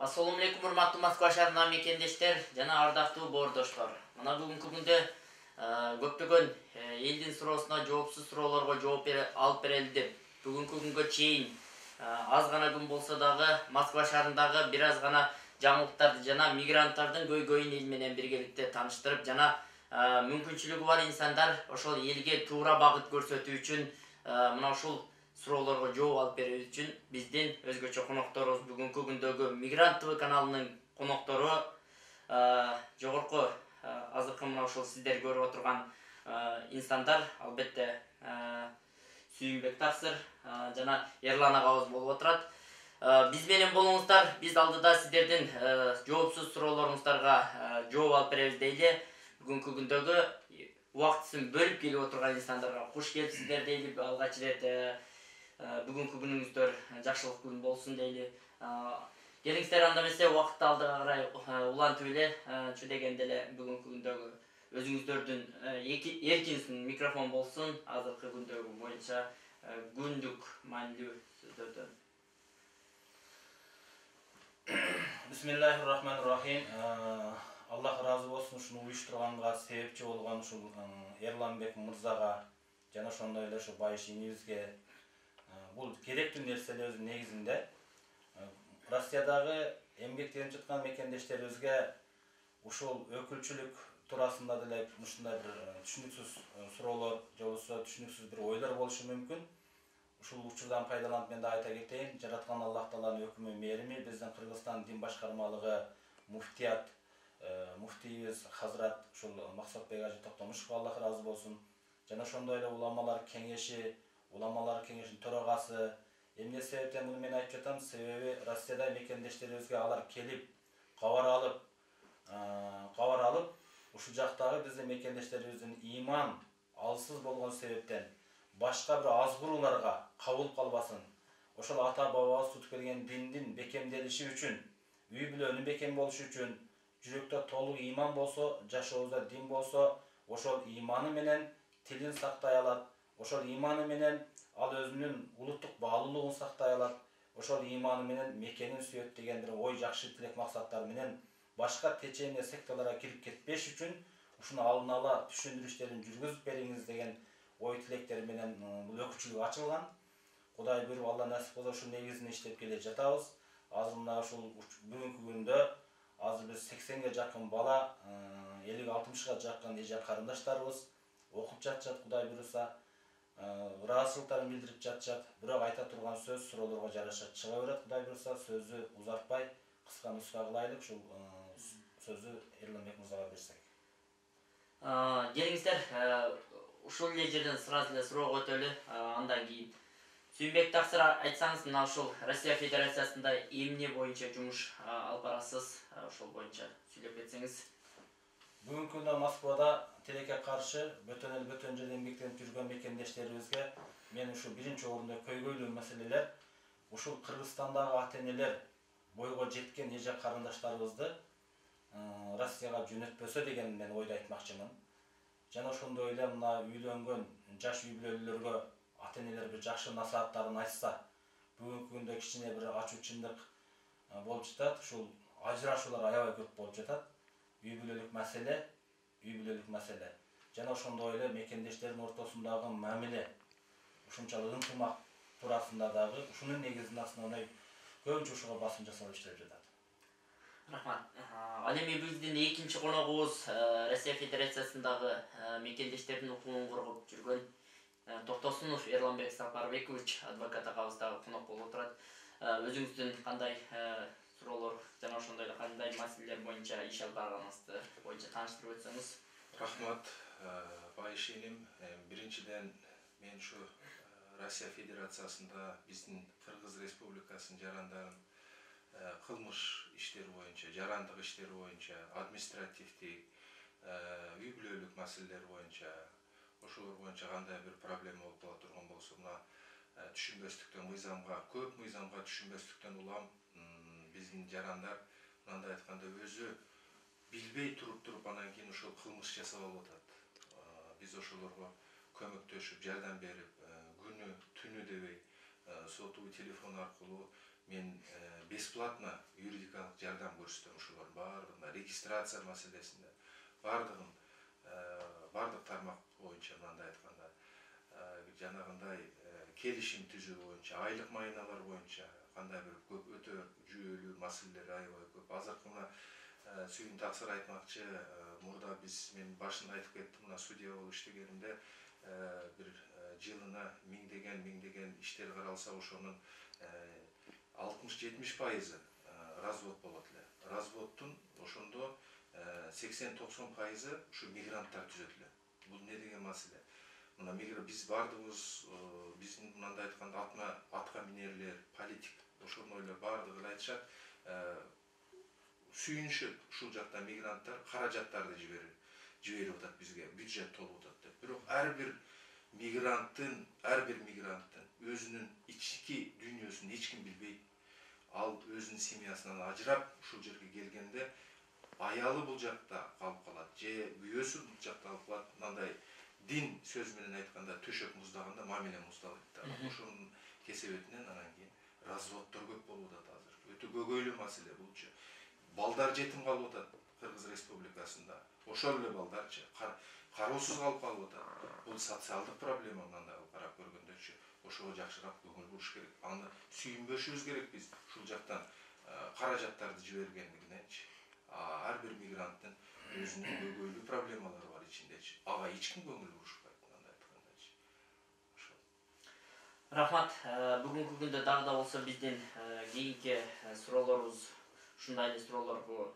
Assalamu alaikum урматтуу Москва шаарынын мекендештер жана ардактуу боордоштор. Мына бүгүнкү күндө көптөгөн элдин суроосуна жоопсуз суроолорго жооп алып берели деп бүгүнкү күнгө чейин аз гана күн болсо дагы Москва шаарындагы бир аз гана жаңылыктарды жана мигранттардын көйгөйүн эл менен биргеликте тааныштырып жана мүмкүнчүлүгү бар инсандар ошол элге туура багыт көрсөтүү үчүн мына ушул суроолорго жооп алып берүү үчүн биздин өзгөчө конокторубуз бүгүнкү күндөгү Мигрант ТВ каналынын коноктору жогорку азыркы мына ушул сиздер көрүп отурган инсандар албетте Сүйүнбек Таксыр жана Эрлан агабыз болуп отурат. Биз менен болуңуздар, биз алдыда сиздердин жоопсуз суроолоруңуздарга жооп алып беребиз дейли. Бүгүнкү күндөгү убактысын бөлүп келип отурган инсандарга куш келипсиздер дейли. Алгач ирет бүгүнкү күнүңүздөр жакшылык күн болсун дейли. Келиңиздер анда эмесе убакытты алдыга карай улантып эле чүдегенде эле бүгүнкү күндөгү өзүңүздөрдүн эркин микрофон болсун. Азыркы күндөгү боюнча күндүк маанилүү сөздөрдөн. Бисмиллахир-рахманир-рахим. Аллах разы болсун ушуну уюштурганга себепчи болгон ушул Эрланбек мырзага жана ошондой эле ушу байыш инибизге бул керектүү нерселердин негизинде Россиядагы эмгектенип жаткан мекендештерибизге ушул өкүлчүлүк туурасында деле ушундай бир түшүнүксүз суроолор же болбосо түшүнүксүз бир ойлор болушу мүмкүн. Ушул учурдан пайдаланып мен да айта кетейин, жараткан Аллах Тааланын өкүмү мерими, биздин Кыргызстан дин башкармалыгы муфтият муфтийибиз Хазрат ушул Максатбек ажы Токтомушевго Аллах разы болсун. Жана ошондой эле уламалар кеңешинин төрагасы. Эмне себептен муну мен айтып жатам? Себеби Россияда мекендештерибизге алар келип, кабар алып, ушул жактагы биздин мекендештерибиздин иман алсыз болгон себептен башка бир азгырууларга кабыл калбасын. Ошол ата бабабыз тутуп келген диндин бекемделиши үчүн, үй бүлөнүн бекем болушу үчүн, жүрөктө толук иман болсо, жашообузда дин болсо, ошол иманы менен тилин сактай алат. Ошол иманы менен ал өзүнүн улуттук баалуулугун сактай алат. Ошол иманы менен мекенин сүйөт деген бир ой жакшы тилек максаттар менен башка течение секталарга кирип кетпеш үчүн ушуну алдын ала түшүндүрүштөрүн жүргүзүп бериңиз деген ой тилектер менен бул өкүлчүлүк ачылган. Кудай буйруп Алла насип кылса ушул негизинде иштеп келе жатабыз. Азыр мына ушул бүгүнкү күндө азыр биз 80ге жакын бала, 50-60га жакын эже карындаштарыбыз окуп жатышат, Кудай буйруса. Ыраазычылыктарын билдирип жатышат. Бирок айта турган сөз суроолорго жараша чыга берет, Кудай буйруса. Сөздү узартпай кыска нуска кылайлык. Ушул сөздү Эрланбек мырзага берсек. Келиңиздер ушул эле жерден сразу эле суроого өтөлү. Андан кийин Сүйүнбек Таксыр айтсаңыз, мына ушул Россия Федерациясында эмне боюнча жумуш алып барасыз? Ошол боюнча сүйлөп кетсеңиз. Бүгүнкү күндө Москвада тилекке каршы бөтөн жерде эмгектенип жүргөн мекендештерибизге мен ушул биринчи орунда көйгөйлүү маселелер ушул Кыргызстандагы ата-энелер бойго жеткен эже карындаштарыбызды Россияга жөнөтпөсө деген мен ойду айтмакчымын. Жана ошондой эле мына үйлөнгөн жаш үй бүлөлөргө ата-энелер бир жакшы насааттарын айтса, бүгүнкү күндө кичине бир ачууччундук болуп жатат. Ушул ажырашуулар аябай көп болуп жатат. Үй бүлөлүк маселе. Жана ошондой эле мекендештердин ортосундагы мамиле, ушунчалык ынтымак туурасында дагы ушунун негизинде основной көбүнчө ушуга басым жасалып иштелип жатат. Рахмат. Ал эми биздин экинчи коногубуз Россия Федерациясындагы мекендештердин укугун коргоп жүргөн Токтосунов Эрланбек Сапарбекович адвокат агабыз дагы конок болуп отурат. Өзүңүздүн кандай суроолор жана ошондой эле кандай маселелер боюнча иш алып барганыңызды боюнча тааныштырып өтсөңүз. Рахмат, байыш иним. Биринчиден мен ушу Россия Федерациясында биздин Кыргыз Республикасынын жарандарын кылмыш иштери боюнча, жарандык иштери боюнча, административдик, үй бүлөлүк маселелер боюнча, ошолор боюнча кандай бир проблема болуп кала турган болсо, мына түшүнбөстүктөн көп мыйзамга түшүнбөстүктөн улам биздин жарандар мындай айтканда өзү билбей туруп анан кийин ошол кылмыш жасап алып атат. Биз ошолорго көмөктөшүп, жардам берип, күнү түнү дебей сотуу телефон аркылуу мен бесплатно юридикалык жардам көрсөтөм ошолордун баардыгына, регистрация маселесинде баардыгын баардык тармак боюнча мындай айтканда жанагындай келишим түзүү боюнча, айлык майыналар боюнча кандай бир көп өтө жүйөлүү маселелер аябай көп. Азыркы мына сүйүн таксыр айтмакчы, мурда мен башында айтып кеттим, мына судья болуп иштегенимде бир жылына миңдеген иштер каралса, ошонун 60-70% развод болот эле. Разводтун ошондо 80-90% ушу мигранттар түзөт эле. Бул не деген маселе? Мына биз бардыгыбыз, биздин мындай айтканда атка минерлер, политик, ошондойлор бардыгы айтышат, сүйүнүшөт ушул жакта мигранттар каражаттарды жиберип атат бизге, бюджет толуп атат деп. Бирок ар бир мигранттын өзүнүн ички дүйнөсүн эч ким билбейт. Ал өзүнүн семьясынан ажырап ушул жерге келгенде аялы бул жакта калып калат, же күйөөсү бул жакта калып калат. Мындай дин сөз менен айтканда төшөк муздаганда мамиле муздалат. Ошонун кесебетинен анан кийин разводдор көп болуп атат азыр. Өтө көйгөйлүү маселе булчу. Балдар жетим калып атат Кыргыз Республикасында. Ошол эле балдарчы кароосуз калып атат. Бул социалдык проблема мындай карап көргөндөчү. Ошого жакшыраак көңүл буруш керек. Аны сүйүнбөшүбүз керек биз. Ушул жактан каражаттарды жибергендигиненчи. Ар бир мигранттын өзүнүн көйгөйлүү проблемалары бар ичиндечи. Ага эч ким көңүл бурушпайт мындай айткандачы. Ошол. Рахмат. Бүгүнкү күндө дагы да болсо биздин кийинки суроолорубуз ушундай эле суроолор бул.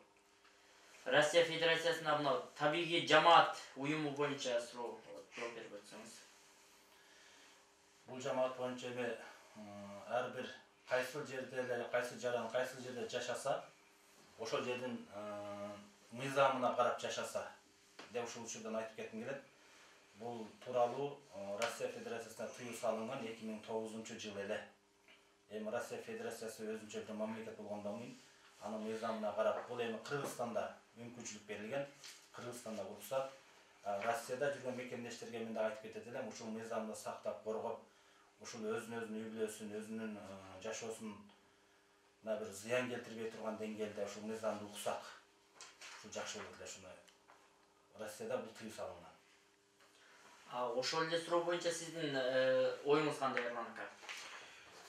Россия Федерациясына мына табигый жамаат уюму боюнча суроо берип өтсөңүз. Бул жамаат боюнча ар бир кайсыл жерде эле, кайсыл жаран, кайсыл жерде жашаса, ошол жердин мыйзамына карап жашаса деп ушул учурдан айтып кетким келет. Бул тууралуу Россия Федерациясына тыюу салынган 2009-жылы эле. Эми Россия Федерациясы өзүнчө бир мамлекет болгондон кийин анын мыйзамына карап бул эми Кыргызстанда мүмкүнчүлүк берилген. Кыргызстанда уруксат. Россияда жүргөн мекендештерге мен да айтып кетет элем, ушул мыйзамды сактап, коргоп, ушул өзүнүн үй бүлөсүн, өзүнүн жашоосуна бир зыян келтирбей турган деңгээлде ушул мыйзамды уксак, ушул жакшы болот эле. Шуну Россияда бул тыюу салынган. Ошол эле суроо боюнча сиздин оюңуз кандай, Эрлан ака?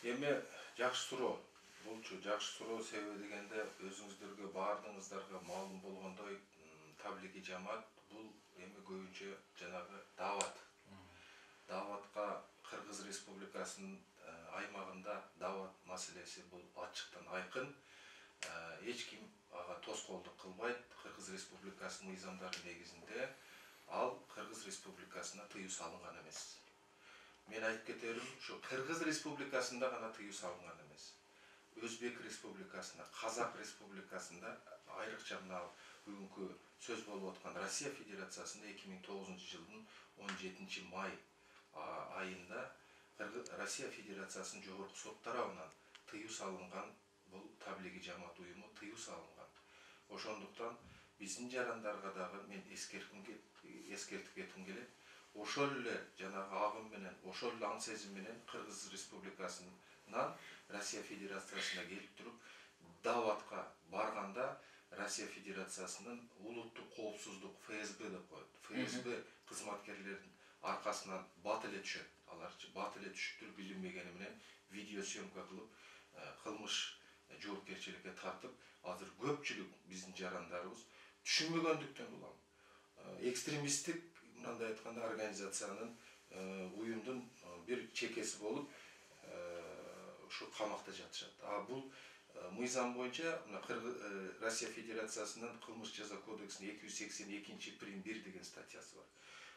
Эми жакшы суроо. Булчу жакшы суроо, себеби дегенде өзүңүздөргө баардыгыңыздарга маалым болгондой, таблиги жамаат бул эми көбүнчө жанагы даават. Дааватка Кыргыз Республикасынын аймагында даават маселеси бул ачыктан айкын. Эч ким ага тоскоолдук кылбайт. Кыргыз Республикасынын мыйзамдарынын негизинде ал Кыргыз Республикасына тыюу салынган эмес. Мен айтып кетерим, ушу Кыргыз Республикасында гана тыюу салынган эмес. Өзбек Республикасында, Казак Республикасында, айрыкча мына бүгүнкү сөз болуп аткан Россия Федерациясында 2009-жылдын 17 май айында Россия Федерациясынын жогорку сот тарабынан тыюу салынган бул таблиги жамаат уюму тыюу салынган. Ошондуктан биздин жарандарга дагы мен эскертип кетким келет. Ошол эле жанагы агым менен, ошол эле аң сезим менен Кыргыз Республикасынан Россия Федерациясына келип туруп, дааватка барганда Россия Федерациясынын улуттук коопсуздук ФСБ деп коет. ФСБ кызматкерлеринин аркасынан бат эле түшөт. Аларчы бат эле түшүп туруп билинбегени менен видео съемка кылып, кылмыш жоопкерчиликке тартып, азыр көпчүлүк биздин жарандарыбыз түшүнбөгөндүктөн улам экстремисттик мындай айтканда организациянын уюмдун бир чекеси болуп ушу камакта жатышат. Бул мыйзам боюнча Россия Федерациясынын кылмыш жаза кодексинин 282 прим 1 деген статьясы бар.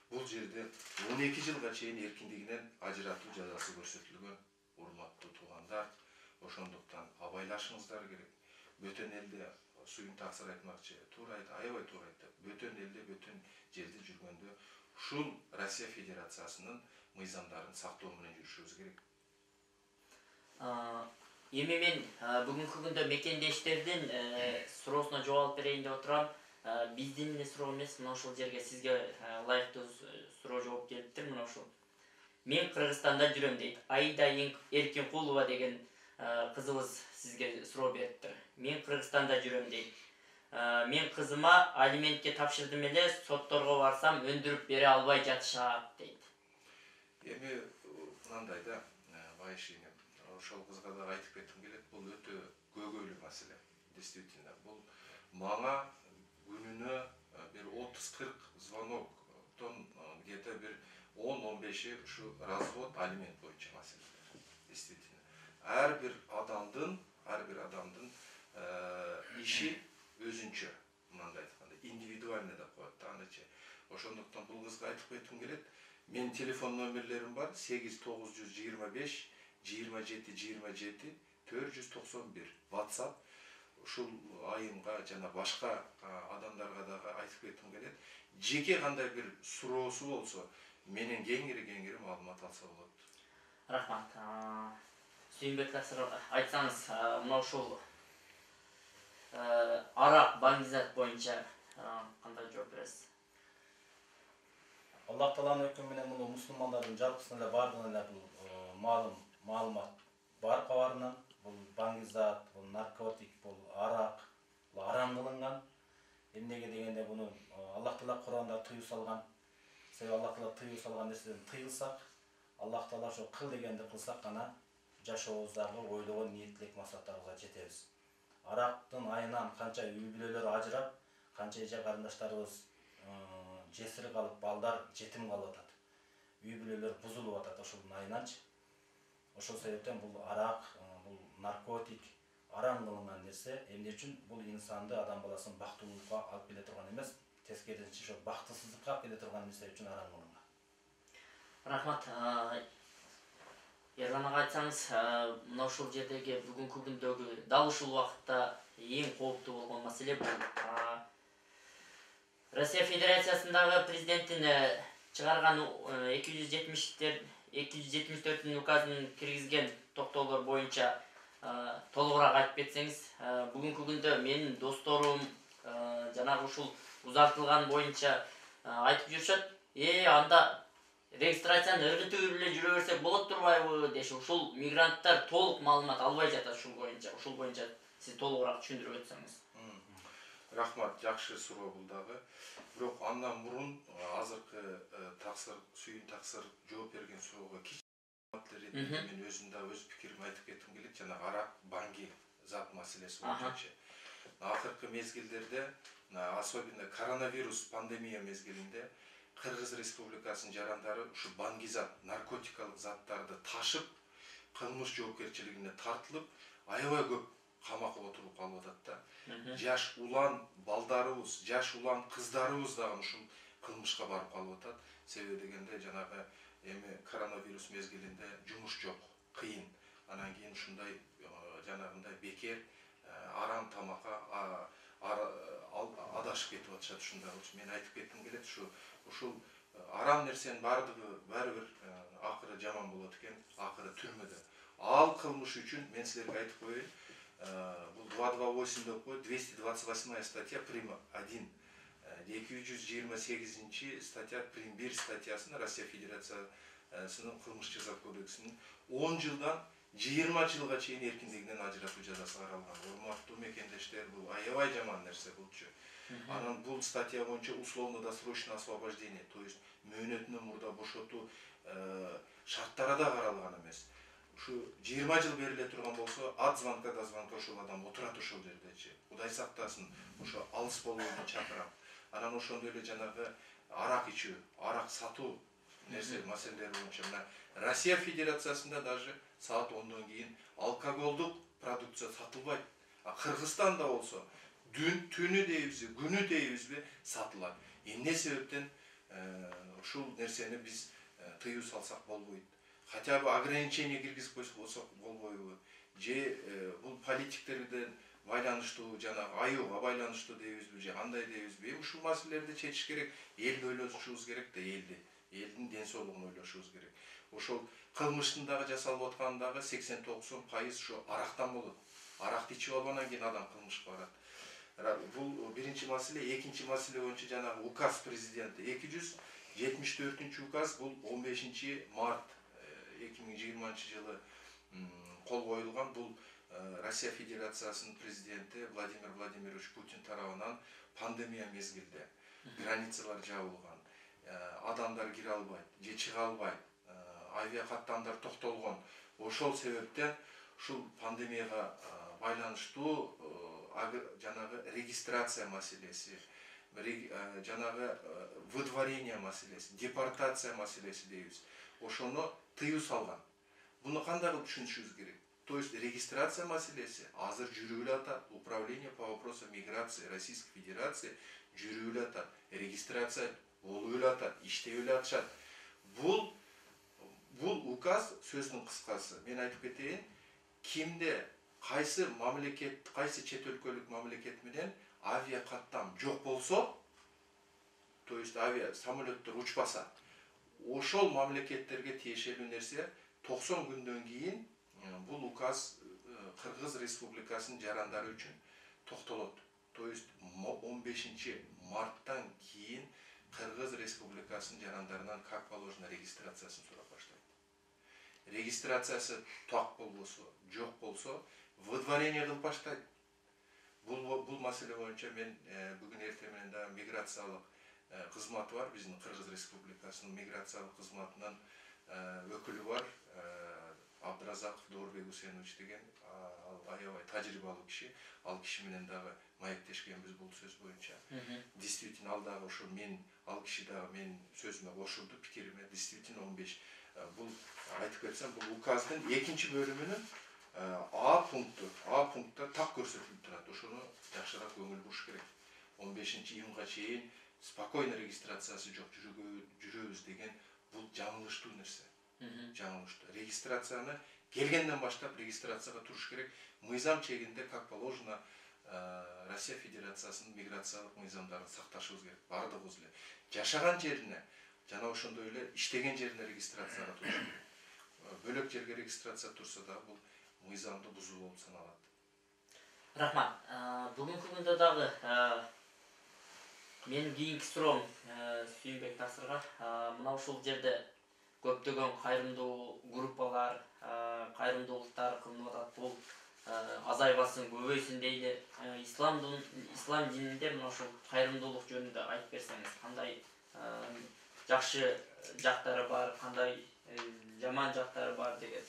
Бул жерде 12 жылга чейин эркиндигинен ажыратуу жазасы көрсөтүлгөн. Урматтуу туугандар, ошондуктан абайлашыңыздар керек. Бөтөн элде сүйүн таксыр айтмакчы, туура айт, аябай туура айтты. Бөтөн элде, бөтөн жерде жүргөндө ушул Россия Федерациясынын мыйзамдарын сактоо менен жүрүшүбүз керек. Эми мен бүгүнкү күндө мекендештердин суроосуна жооп берейин деп отурам. Биздин эле суроо эмес, мына ошол жерге сизге ылайыктуу суроо жооп келиптир. Мына ушул. Мен Кыргызстанда жүрөм дейт. Аида Эркинкулова деген кызыбыз сизге суроо бериптир. Мен Кыргызстанда жүрөм дейт. Мен кызыма алиментке тапшырдым эле, сотторго барсам өндүрүп бере албай жатышат дейт. Эми мындай да, байшыйны ошол кызга да айтып кетким келет, бул өтө көйгөйлүү маселе. Действительно, бул мага күнүнө bir 30-40 звоноктон где-то bir 10-15 ушу развод, алимент боюнча маселелер. Действительно. Ар бир адамдын иши өзүнчө, мындай айтканда, индивидуальный да коет да анычы. Ошондуктан бул кызга айтып кетким келет. Менин телефон номерлерим бар: 8925 27 27 491. WhatsApp. Ушул айымга жана башка адамдарга да айтып кетким келет. Жеке кандай бир суроосу болсо, менен кеңири маалымат алса болот. Рахмат. Сүйүнбек Насыр, айтсаңыз, мына ушул арак баңгизат боюнча кандай жооп бересиз? Аллах Тааланын өкүмү менен муну мусулмандардын жалпысында бардыгына бул маалымат бар кабарынан. Бул баңгизат, бул наркотик, бул арак, бул арам кылынган. Эмнеге дегенде буну Аллах Таала Куранда тыюу салган. Себеби Аллах Таала тыюу салган нерседен тыйылсак, Аллах Таала ошо кыл дегенди кылсак гана жашообуздагы ойлогон ниеттилик максаттарыбызга жетебиз. Арактын айынан канча үй бүлөлөр ажырап, канча эже карындаштарыбыз жесир калып, балдар жетим калып атат. Үй бүлөлөр бузулуп атат ошонун айынанчы. Ошол себептен бул арак, бул наркотик, арам кылынган нерсе, эмне үчүн бул инсанды, адам баласын бактылуулукка алып келе турган эмес, тескерисинче ошо бактысыздыкка алып келе турган нерсе үчүн арам кылынган. Рахмат. Ерлан ага, айтсаңыз, мына ушул жердеги бүгүнкү күндөгү дал ушул убакытта эң кооптуу болгон маселе бул Россия Федерациясындагы президенттин чыгарган 274 указын киргизген токтоолор боюнча толугураак айтып кетсеңиз. Бүгүнкү күндө менин досторум жанагы ушул узартылган боюнча айтып жүрүшөт. Анда регистрацияны ыргытып эле жүрө берсек болот турбайбы деши. Ушул мигранттар толук маалымат албай жатат ушул боюнча. Ушул боюнча сиз толугураак түшүндүрүп өтсөңүз. Рахмат, жакшы суроо бул дагы. Бирок андан мурун азыркы сүйүн таксыр жооп берген суроого мен өзүм да өз пикиримди айтып кетким келет. Жана арак, банги зат маселеси боюнча. Акыркы мезгилдерде, особенно коронавирус пандемия мезгилинде Кыргыз Республикасынын жарандары ушу баңгизат, наркотикалык заттарды ташып, кылмыш жоопкерчилигине тартылып, аябай көп камакка отуруп калып атат да. Жаш улан балдарыбыз, жаш улан кыздарыбыз дагы ушул кылмышка барып калып атат. Себеби дегенде жанагы эми коронавирус мезгилинде жумуш жок, кыйын. Анан кийин ушундай жанагындай бекер арам тамакка адашып кетип атышат ушундай. Мен айтып кетким келет, ушул арам нерсенин баардыгы баары бир акыры жаман болот экен, акыры түрмөдө. Ал кылмыш үчүн мен силерге айтып коеюн, бул 228 деп коет, 228 статья прим. 1, 228 статья прим. 1 статьясына Россия Федерациясынын кылмыш жаза кодексинин 10 жылдан 20 жылга чейин эркиндигинен ажыратуу жазасы каралган. Урматтуу мекендештер, бул аябай жаман нерсе булчу. Анан бул статья боюнча условно-досрочное освобождение, то есть мөөнөтүнөн мурда бошотуу шарттары да каралган эмес. Ушу 20 жыл бериле турган болсо, от звонка до звонка ошол адам отурат ошол жердечи. Кудай сактасын, ошо алыс болууну чакырам. Анан ошондой эле жанагы арак ичүү, арак сатуу нерсе маселелери боюнча мына Россия Федерациясында даже саат 10дон кийин алкоголдук продукция сатылбайт. Кыргызстанда болсо түнү дейбизби, күнү дейбизби сатылат. Эмне себептен ушул нерсени биз тыюу салсак болбойт? Хотя бы ограничение киргизип койсок болбойбу? Же бул политиктерден байланыштуу, жана аюуга байланыштуу дейбизби, же кандай дейбизби? Ушул маселелерди чечиш керек. Элди ойлошубуз керек да, элдин ден соолугун ойлошубуз керек. Ошол кылмыштын дагы жасалып атканы дагы 80-90% ушу арактан болот. Аракты ичип алгандан кийин адам кылмышка барат. Бул биринчи маселе. Экинчи маселе боюнча жанагы указ президенти 274 указ, бул 15 март 2020 жылы кол коюлган. Бул Россия Федерациясынын президенти Владимир Владимирович Путин тарабынан пандемия мезгилде границалар жабылган, адамдар кире албайт, же чыга албайт, авиа каттамдар токтолгон. Ошол себептен ушул пандемияга байланыштуу жанагы регистрация маселеси, жанагы выдворение маселеси, депортация маселеси дейбиз. Ошону тыюу салган. Буну кандай кылып түшүнүшүбүз керек? То есть регистрация маселеси азыр жүрүп эле атат. Управление по вопросам миграции Российской Федерации жүрүп эле атат. Регистрация болуп эле атат, иштеп эле атышат. Бул указ сөзүнүн кыскасы. Мен айтып кетейин, кимде кайсы мамлекет, кайсы чет өлкөлүк мамлекет менен авиа каттам жок болсо, то есть авиа самолеттер учпаса, ошол мамлекеттерге тиешелүү нерсе 90 күндөн кийин бул указ Кыргыз Республикасынын жарандары үчүн токтолот. То есть 15 марттан кийин Кыргыз Республикасынын жарандарынан как положено регистрациясын сурап баштайт. Регистрациясы так болбосо, жок болсо, выдворение кылып баштайт. Бул маселе боюнча мен бүгүн эртең менен да миграциялык кызматы бар, биздин Кыргыз Республикасынын миграциялык кызматынын өкүлү бар, Абдразаков Доорбек Усенович деген аябай тажрыйбалуу киши. Ал киши менен дагы маектешкенбиз бул сөз боюнча. Действительно ал дагы ошо мен, ал киши дагы мен сөзүмө кошулду, пикириме. Действительно 15 бул айтып кетсем, бул указдын 2 бөлүмүнүн А пунктта так көрсөтүлүп турат. Ошону жакшыраак көңүл буруш керек. 15-июнга чейин спокойно регистрациясы жок жүрөбүз деген бул жаңылыштуу нерсе. Жаңылыштуу. Регистрацияны келгенден баштап регистрацияга туруш керек. Мыйзам чегинде как положено Россия Федерациясынын миграциялык мыйзамдарын сакташыбыз керек. Бардыгыбыз эле жашаган жерине жана ошондой эле иштеген жерине регистрацияга туруш керек. Бөлөк жерге регистрация турса да бул мыйзамды бузуу болуп саналат. Рахмат. Бүгүнкү күндө дагы менин кийинки суроом Сүйүнбек Насырга. Мына ушул жерде көптөгөн кайрымдуу группалар, кайрымдуулуктар кылынып атат. Бул азайбасын, көбөйсүн дейли. Ислам дининде мына ушул кайрымдуулук жөнүндө айтып берсеңиз, кандай жакшы жактары бар, кандай жаман жактары бар деген.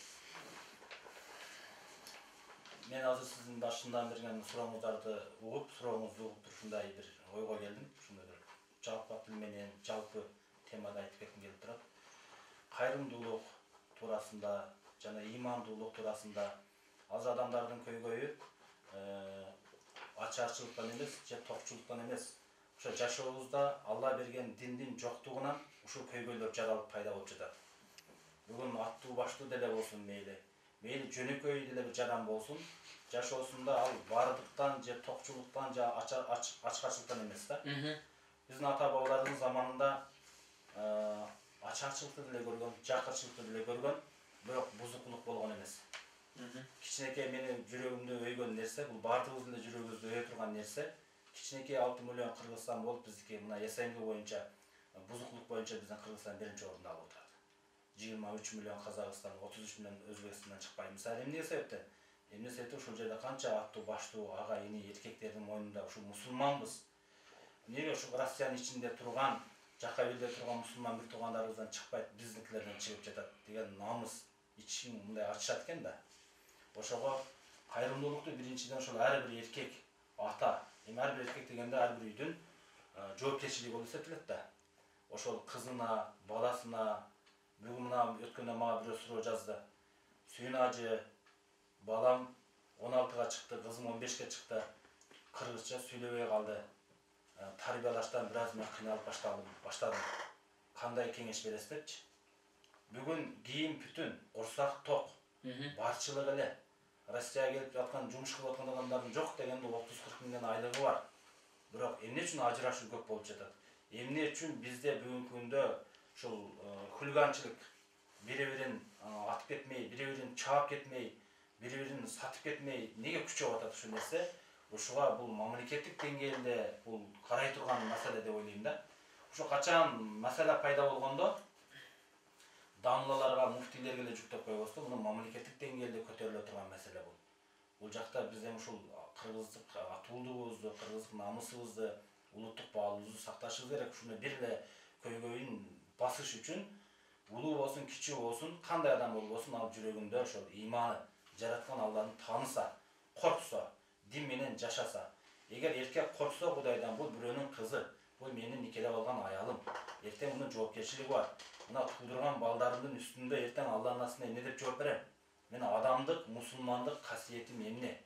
Мен азыр сиздин башынан берген сурооңуздарды угуп ушундай бир ойго келдим. Ушундай бир жалпак тил менен, жалпы темада айтып кетким келип турат. Кайрымдуулук туурасында жана ыймандуулук туурасында азыр адамдардын көйгөйү ачарчылыктан эмес, же токчулуктан эмес. Ошо жашообузда Алла берген диндин жоктугунан ушул көйгөйлөр жаралып пайда болуп жатат. Бүгүн аттуу баштуу деле болсун мейли жөнөкөй деле бир жаран болсун, жашоосунда ал бардыктан же токчулуктан же ачкачылыктан эмес да. Биздин ата бабалардын заманында ачарчылыкты деле көргөн, жакырчылыкты деле көргөн, бирок бузукулук болгон эмес. Кичинекей менин жүрөгүмдү өйгөн нерсе, бул бардыгыбыздын эле жүрөгүбүздү өйө турган нерсе. Кичинекей 6 миллион Кыргызстан болуп, биздики мына СНГ боюнча, бузукулук боюнча биздин Кыргызстан 1-орунда алып отурат. 23 миллион Казакстан, 33 миллион Өзбекстандан чыкпайт. Мисалы эмне себептен? Эмне себептен ушул жерде канча аттуу баштуу ага ини эркектердин мойнунда ушул мусулманбыз. Неге ушул Россиянын ичинде турган, жака элде турган мусулман бир туугандарыбыздан чыкпайт, биздикилерден чыгып жатат деген намыс ичин мындай ачышат экен да. Ошого кайрымдуулукту биринчиден ошол ар бир эркек ата, ар бир эркек дегенде ар бир үйдүн жоопкерчилиги болуп эсептелет да. Ошол кызына, баласына, бүгүн мына өткөндө мага бирөө суроо жазды. Сүйүн ажы, балам 16-га чыкты, кызым 15-ке чыкты. Кыргызча сүйлөбөй калды. Тарбиялаштан бир аз мен кыйналып баштадым. Кандай кеңеш бересиз депчи? Бүгүн кийим бүтүн, курсак ток, барчылык эле. Россияга келип жаткан, жумуш кылып аткан адамдардын жок дегенде 30-40 миңден айлыгы бар. Бирок эмне үчүн ажырашуу көп болуп жатат? Эмне үчүн бизде бүгүнкү күндө ушул хулиганчылык, бири-бирин атып кетмей, бири-бирин чаап кетмей, бири-бирин сатып кетмей, неге күчөп атат ушул нерсе? Ушуга бул мамлекеттик деңгээлде бул карай турган маселе деп ойлойм да. Ушу качан маселе пайда болгондо дамлаларга, муфтилерге эле жүктөп койбосту, муну мамлекеттик деңгээлде көтөрүлө турган маселе бул. Бул жакта биз эми ушул кыргыздык атуулугубузду, кыргыздык намысыбызды, улуттук баалуубузду сакташыбыз керек. Ушуну бир эле көйгөйүн басыш үчүн улуу болсун, кичүү болсун, кандай адам болбосун, ал жүрөгүндө ошол ыйманы, жараткан Алланы тааныса, корксо, дин менен жашаса. Эгер эркек корксо Кудайдан, бул бирөөнүн кызы, бул менин никелеп алган аялым. Эртең мунун жоопкерчилиги бар. Мына туудурган балдарымдын үстүндө эртең Алланын астында эмне деп жооп берем? Мен адамдык, мусулмандык касиетим эмне?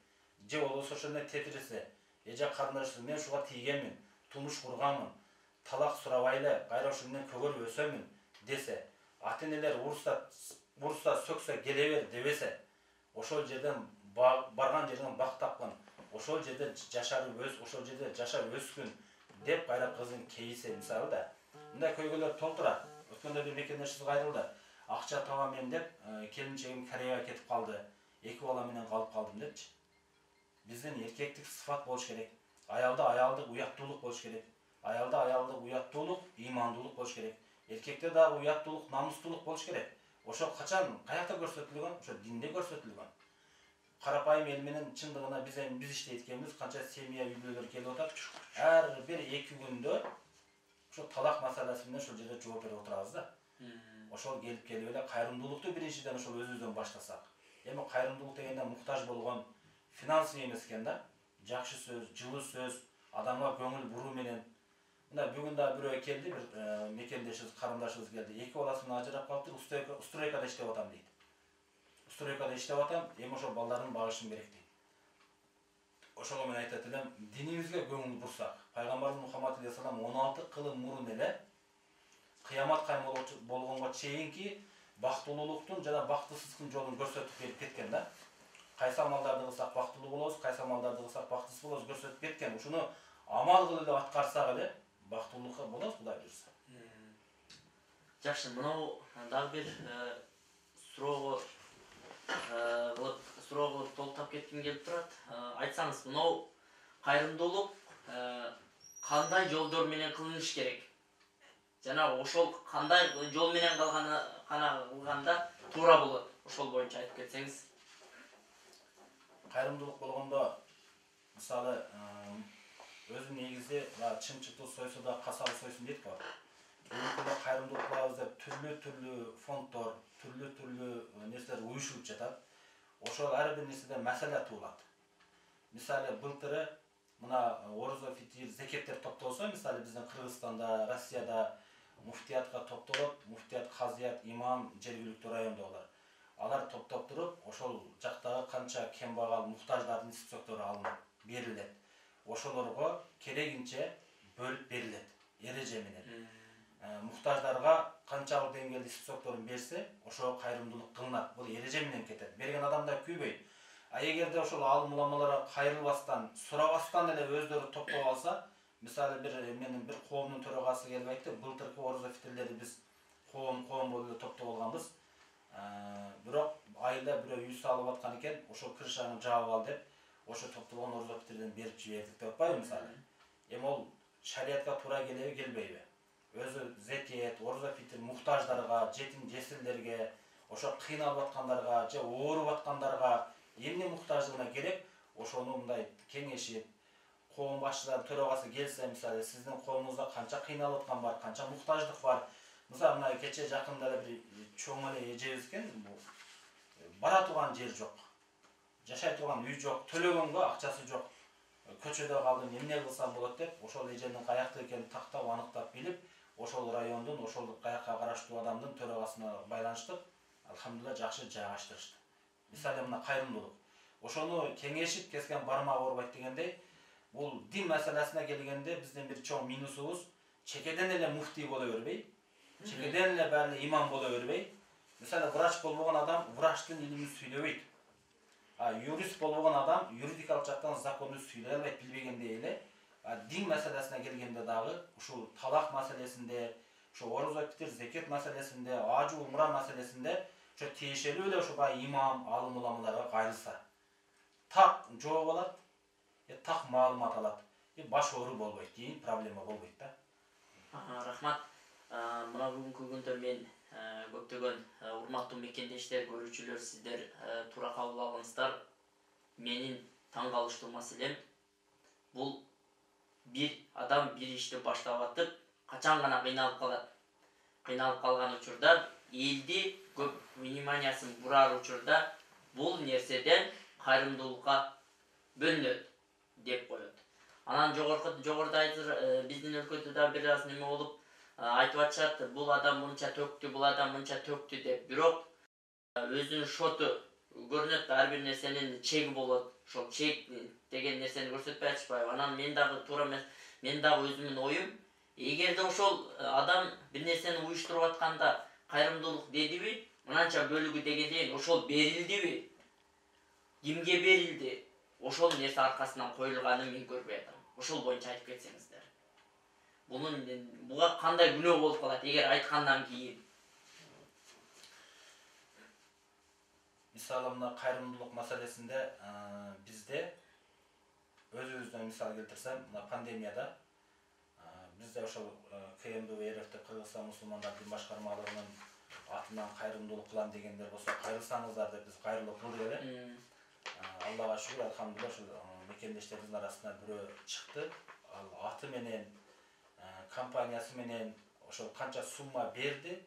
Же болбосо ошол эле тетирисе, эже карындашым, мен ушуга тийгенмин, турмуш курганмын, талак сурабай эле, кайра ушу менен көгөрүп өсөмүн десе, ата-энелер урса сөксө келе бер дебесе, ошол жерден барган жерден бак тапкан, ошол жерде ошол жерде жашап өскүн деп кайра кызын кейисе мисалы да. Мындай көйгөйлөр толтурат. Өткөндө бир мекендешибиз кайрылды. Акча табам мен деп, келинчегим Кореяга кетип калды. 2 бала менен калып калдым депчи. Биздин эркектик сыфат болуш керек. Аялда аялдык, уяттуулук болуш керек. Аялда аялдык, уяттуулук, ыймандуулук болуш керек. Эркекте дагы уяттуулук, намустуулук болуш керек. Ошол качан, каякта көрсөтүлгөн? Ошо динде көрсөтүлгөн. Карапайым эл менен чындыгына биз иштейт экенбиз, канча семья үй-бүлөлөр келип атат. Ар бир 2 күндө ошо талак маселеси менен ошол жерде жооп берип отурабыз да. Ошол келип эле кайрымдуулукту биринчиден ошол өзүбүздөн баштасак. Эми кайрымдуулук дегенде муктаж болгон финансый эмес экен да. Жакшы сөз, жылы сөз, адамга көңүл буруу менен. Мына бүгүн да бирөө келди, бир мекендешибиз, карындашыбыз келди. 2 баласы менен ажырап калыптыр, стройкада иштеп атам дейт. Стройкада иштеп атам, эми ошол балдарын багышым керек дейт. Ошого мен айтат элем, динибизге көңүл бурсак, пайгамбарыбыз Мухаммад алейхиссалам 16 кылым мурун эле кыямат кайым болгонго чейинки бактылуулуктун жана бактысыздыктын жолун көрсөтүп берип кеткен да. Кайсы амалдарды кылсак бактылуу болобуз, кайсы амалдарды кылсак бактысыз болобуз көрсөтүп кеткен. Ушуну амал кылып эле аткарсак эле бактылуулукка болобуз, Кудай буйрса. Жакшы, мынау дагы бир суроо кылып толтап кетким келип турат. Айтсаңыз, мынау кайрымдуулук кандай жолдор менен кылыныш керек? Жана ошол кандай жол менен кылганда туура болот? Ошол боюнча айтып кетсеңиз. Кайрымдуулук болгондо мисалы өзү негизи чымчыктуу сойсо да касабы сойсун дейт го. Бүгүнкү кайрымдуулук кылабыз деп түрлүү фонддор, түрлүү нерселер уюшулуп жатат. Ошол ар бир нерседен маселе туулат. Мисалы былтыры мына орозо, фитир, зекеттер топтолсо, мисалы биздин Кыргызстанда, Россияда муфтиятка топтолот, муфтият, казият, имам жергиликтүү райондогулар. Алар топтоп туруп, ошол жактагы канча кембагал муктаждардын списоктору алынып берилет. Ошолорго керегинче бөлүп берилет эреже менен. Муктаждарга канчалык деңгээлде списокторун берсе, ошого кайрымдуулук кылынат. Бул эреже менен кетет. Берген адам да күйбөйт. А эгерде ошол алым уламаларга кайрылбастан, сурабастан эле өздөрү топтоп алса, мисалы менин бир коомдун төрагасы келип айтты, былтыркы орозо фитирлерди биз коом болуп эле топтоп алганбыз. Бирок айылда бирөө үй салып аткан экен, ошол крышаны жаап ал деп, ошо топтолгон орозо фитирден берип жибердик деп атпайбы мисалы. Эми ол шариятка туура келеби, келбейби? Өзү зекет, орозо фитир муктаждарга, жетим жесирлерге, ошо кыйналып аткандарга, же ооруп аткандарга эмне муктаждыгына керек, ошону мындай кеңешип, коом башчыларынын төрагасы келсе, мисалы сиздин коомуңузда канча кыйналып аткан бар, канча муктаждык бар. Мисалы мына кече жакында эле бир чоң эле эжебиз экен, бара турган жер жок. Жашай турган үй жок, төлөгөнгө акчасы жок. Көчөдө калдым, эмне кылсам болот деп, ошол эженин каякта экенин тактап, аныктап билип, ошол райондун, ошол каякка караштуу адамдын төрагасына байланыштык. Алхамдулилла жакшы жайгаштырышты. Мисалы мына кайрымдуулук. Ошону кеңешип кескен бармак оорубайт дегендей, бул дин маселесине келгенде биздин бир чоң минусубуз чекеден эле муфтий боло бербей, чекеден эле баары имам боло бербей. Мисалы врач болбогон адам врачтын илимин сүйлөбөйт. А юрист болбогон адам юридикалык жактан законду сүйлөй албайт, билбегендей эле. Дин маселесине келгенде дагы ушул талак маселесинде, ошо орозо фитир, зекет маселесинде, ажы умра маселесинде ошо тиешелүү эле ошо баягы имам, алым уламаларга кайрылса, так жооп алат, так маалымат алат, баш оору болбойт, кийин проблема болбойт да. Рахмат. Мына бүгүнкү күндө мен көптөгөн урматтуу мекендештер, көрүүчүлөр, сиздер туура кабыл алыңыздар. Менин таң калыштуу маселем бул bir адам bir ишти баштап атып, качан гана кыйналып калат. Кыйналып калган учурда элди көп вниманиясын бурар учурда бул нерседен кайрымдуулукка бөлүнөт деп коет. Анан жогоруда биздин өлкөдө да бир аз неме болуп айтып атышат, бул адам мынча төктү, бул адам мынча төктү деп. Бирок өзүнүн шоту көрүнөт, ар бир нерсенин чеги болот. Ошол чек деген нерсени көрсөтпөй атышпайбы? Анан мен дагы туура эмес, мен дагы өзүмдүн оюм, эгерде ошол адам бир нерсени уюштуруп атканда кайрымдуулук дедиби, мынанча бөлүгү дегенден ошол берилдиби? Кимге берилди? Ошол нерсе аркасынан коюлганын мен көрбөй атам. Ошол боюнча айтып кетсеңиздер. Буга кандай күнөө болуп калат эгер айткандан кийин? Мисалы мына кайрымдуулук маселесинде бизде өзүбүздөн мисал келтирсем, мына пандемияда бизде ошол КМДУ РФ Кыргызстан мусулмандар дин башкармалыгынын атынан кайрымдуулук кылам дегендер болсо, кайрылсаңыздар деп биз кайрылып кылдык эле. Аллага шүгүр, алхамдулилла, ошол мекендештерибиздин арасынан бирөө чыкты. Ал аты менен, компаниясы менен ошол канча сумма берди.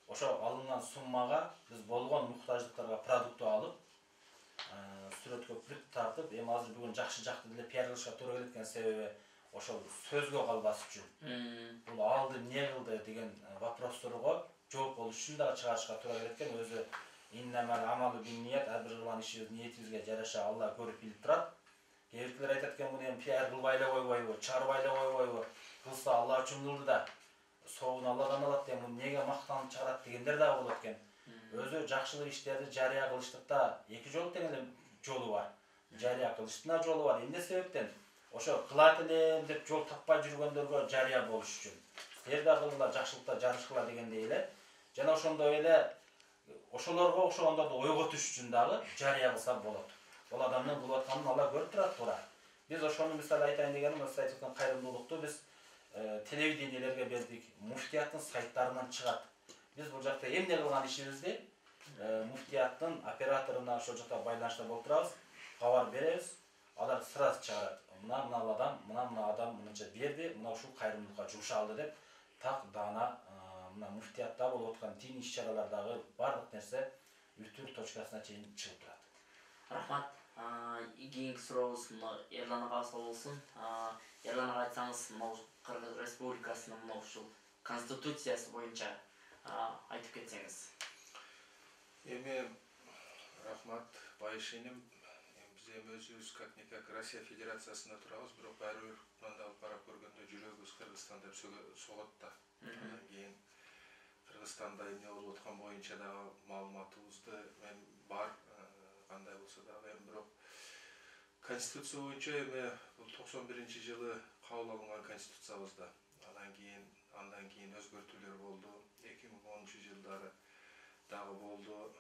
Ошол алынган суммага биз болгон муктаждыктарга продукты алып, сүрөткө плит тартып, эми азыр бүгүн жакшы жакты деле пиар кылышка туура келет экен, себеби ошол сөзгө калбас үчүн. Бул алды эмне кылды деген вопросторго жооп болуш үчүн дагы чыгарышка туура келет экен. Өзү иннамал амалу бинният, ар бир кылган ишибиз ниетибизге жараша Алла көрүп билип турат. Кээ биркилер айтат экен, муну эми пиар кылбай эле койбойбу, чыгарбай эле койбойбу? Кылса Алла үчүн кылды да, соогун Алладан алат деп, муну неге мактанып чыгарат дегендер дагы болот экен. Өзү жакшылык иштерди жарыя кылыштыкта эки жол тең эле жолу бар. Жарыя кылыштын да жолу бар. Эмне себептен? Ошо кылат элем деп жол таппай жүргөндөргө жарыя болуш үчүн. Силер да кылгыла, жакшылыкта жарышкыла дегендей эле. Жана ошондой эле ошолорго окшогондорду ойго түшүш үчүн дагы жарыя кылса болот. Бул адамдын кылып атканын Алла көрүп турат туура. Биз ошону мисал айтайын дегеним, айтып аткан кайрымдуулукту биз телевидениелерге бердик, муфтияттын сайттарынан чыгат. Биз бул жакта эмне кылган ишибизди муфтияттын операторуна ошол жакта байланышта болуп турабыз, кабар беребиз, алар сразу чыгарат. Мына адам мынча берди, мына ушул кайрымдуулукка жумшалды деп, так даана мына муфтиятта болуп аткан дин иш-чаралардагы бардык нерсе үтүр точкасына чейин чыгып турат. Рахмат. Кийинки сурообуз Эрлан агабызга болсун. Эрлан ага айтсаңыз, Кыргыз Республикасынын ушул конституциясы боюнча айтып кетсеңиз. Эми рахмат байышеним. Биз эми өзүбүз как-никак Россия Федерациясында турабыз, бирок баары бир мындай карап көргөндө жүрөгүбүз Кыргызстан деп согот да. Андан кийин Кыргызстанда эмне болуп аткан боюнча дагы маалыматыбызды мен бар, кандай болсо дагы, эми бирок конституция боюнча эми бул 91-жылы кабыл алынган конституциябызда. Андан кийин өзгөртүүлөр болду. 2010-жылдары дагы болду.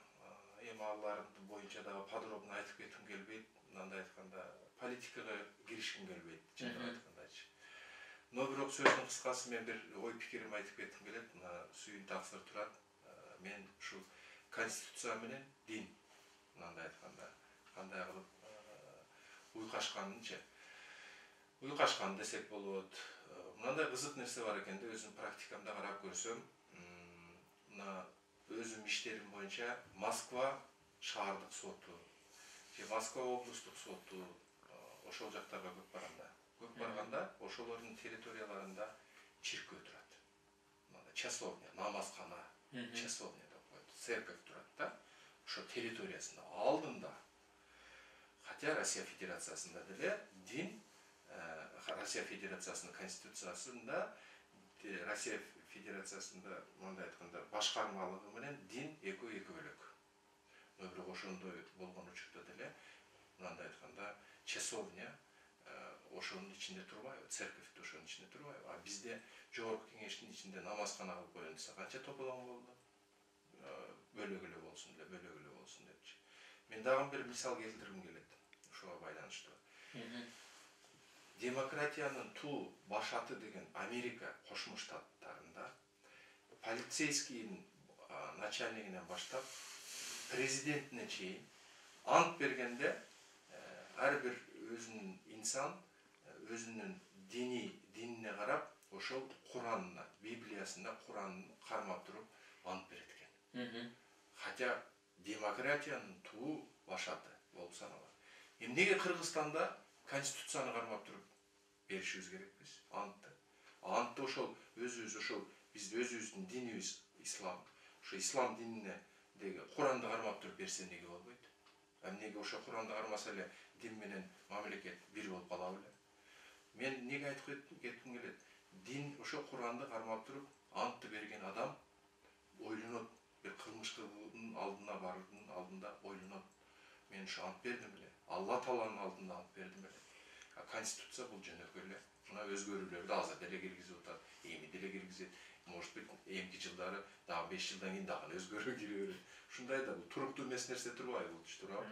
Эми алар боюнча дагы подробно айтып кетким келбейт. Мындай айтканда, политикага киришким келбейт, чындап айткандачы. Но бирок сөздүн кыскасы мен бир ой пикирим айтып кетким келет. Мына сүйүн таксыр турат. Мен ушул конституция менен дин, мындай айтканда, кандай кылып уйкашканынчы. Уйкашкан десек болот. Мындай кызык нерсе бар экен да, өзүм практикамда карап көрсөм, мына өзүм иштерим боюнча Москва шаардык соту, Москва облустук соту, ошол жактарга көп барганда, ошолордун территорияларында чиркөө турат. Часовня, намазкана, часовня деп коет, церковь турат да, ошо территориясында, алдында. Хотя Россия Федерациясында деле дин, Россия Федерациясынын конституциясында, Россия Федерациясында мындай айтканда башкармалыгы менен дин экөө бөлөк. Но бирок ошондой болгон учурда деле мындай айтканда часовня ошонун ичинде турбайбы, церковь ошонун ичинде турбайбы. А бизде жогорку кеңештин ичинде намазкана кылып коеюн десе канча тополоң болду. Бөлөк эле болсун депчи. Мен дагы бир мисал келтиргим келет ушуга байланыштуу. Демократиянын туу башаты деген Америка Кошмо Штаттарында полицейскийдин начальнигинен баштап президентине чейин ант бергенде ар бир өзүнүн инсан өзүнүн динине карап ошол Куранына, Библиясына Куранын кармап туруп ант берет экен. Хотя демократиянын туу башаты болуп саналат. Эмнеге Кыргызстанда конституцияны кармап туруп беришибиз керекпиз? Антты ошол өзүбүз ошол биз өзүбүздүн динибиз ислам. Ошо ислам динине деги Куранды кармап туруп берсе эмнеге болбойт? Эмнеге ошо Куранды кармаса эле дин менен мамлекет бир болуп калабы эле? Мен эмнеге айтып кетким келет? Дин ошо Куранды кармап туруп антты берген адам ойлонот, бир кылмыштын алдына баруудун алдында ойлонот. Мен ошо ант бердим эле. Алла Тааланын алдында ант бердим эле. Конституция бул жөнөкөй эле. Мына өзгөрүүлөрдү азыр деле киргизип атат, эми деле киргизет. Может быть, эмки жылдары дагы 5 жылдан кийин дагы өзгөрүү кире берет. Ушундай да бул туруктуу эмес нерсе турбайбы бул туурабы?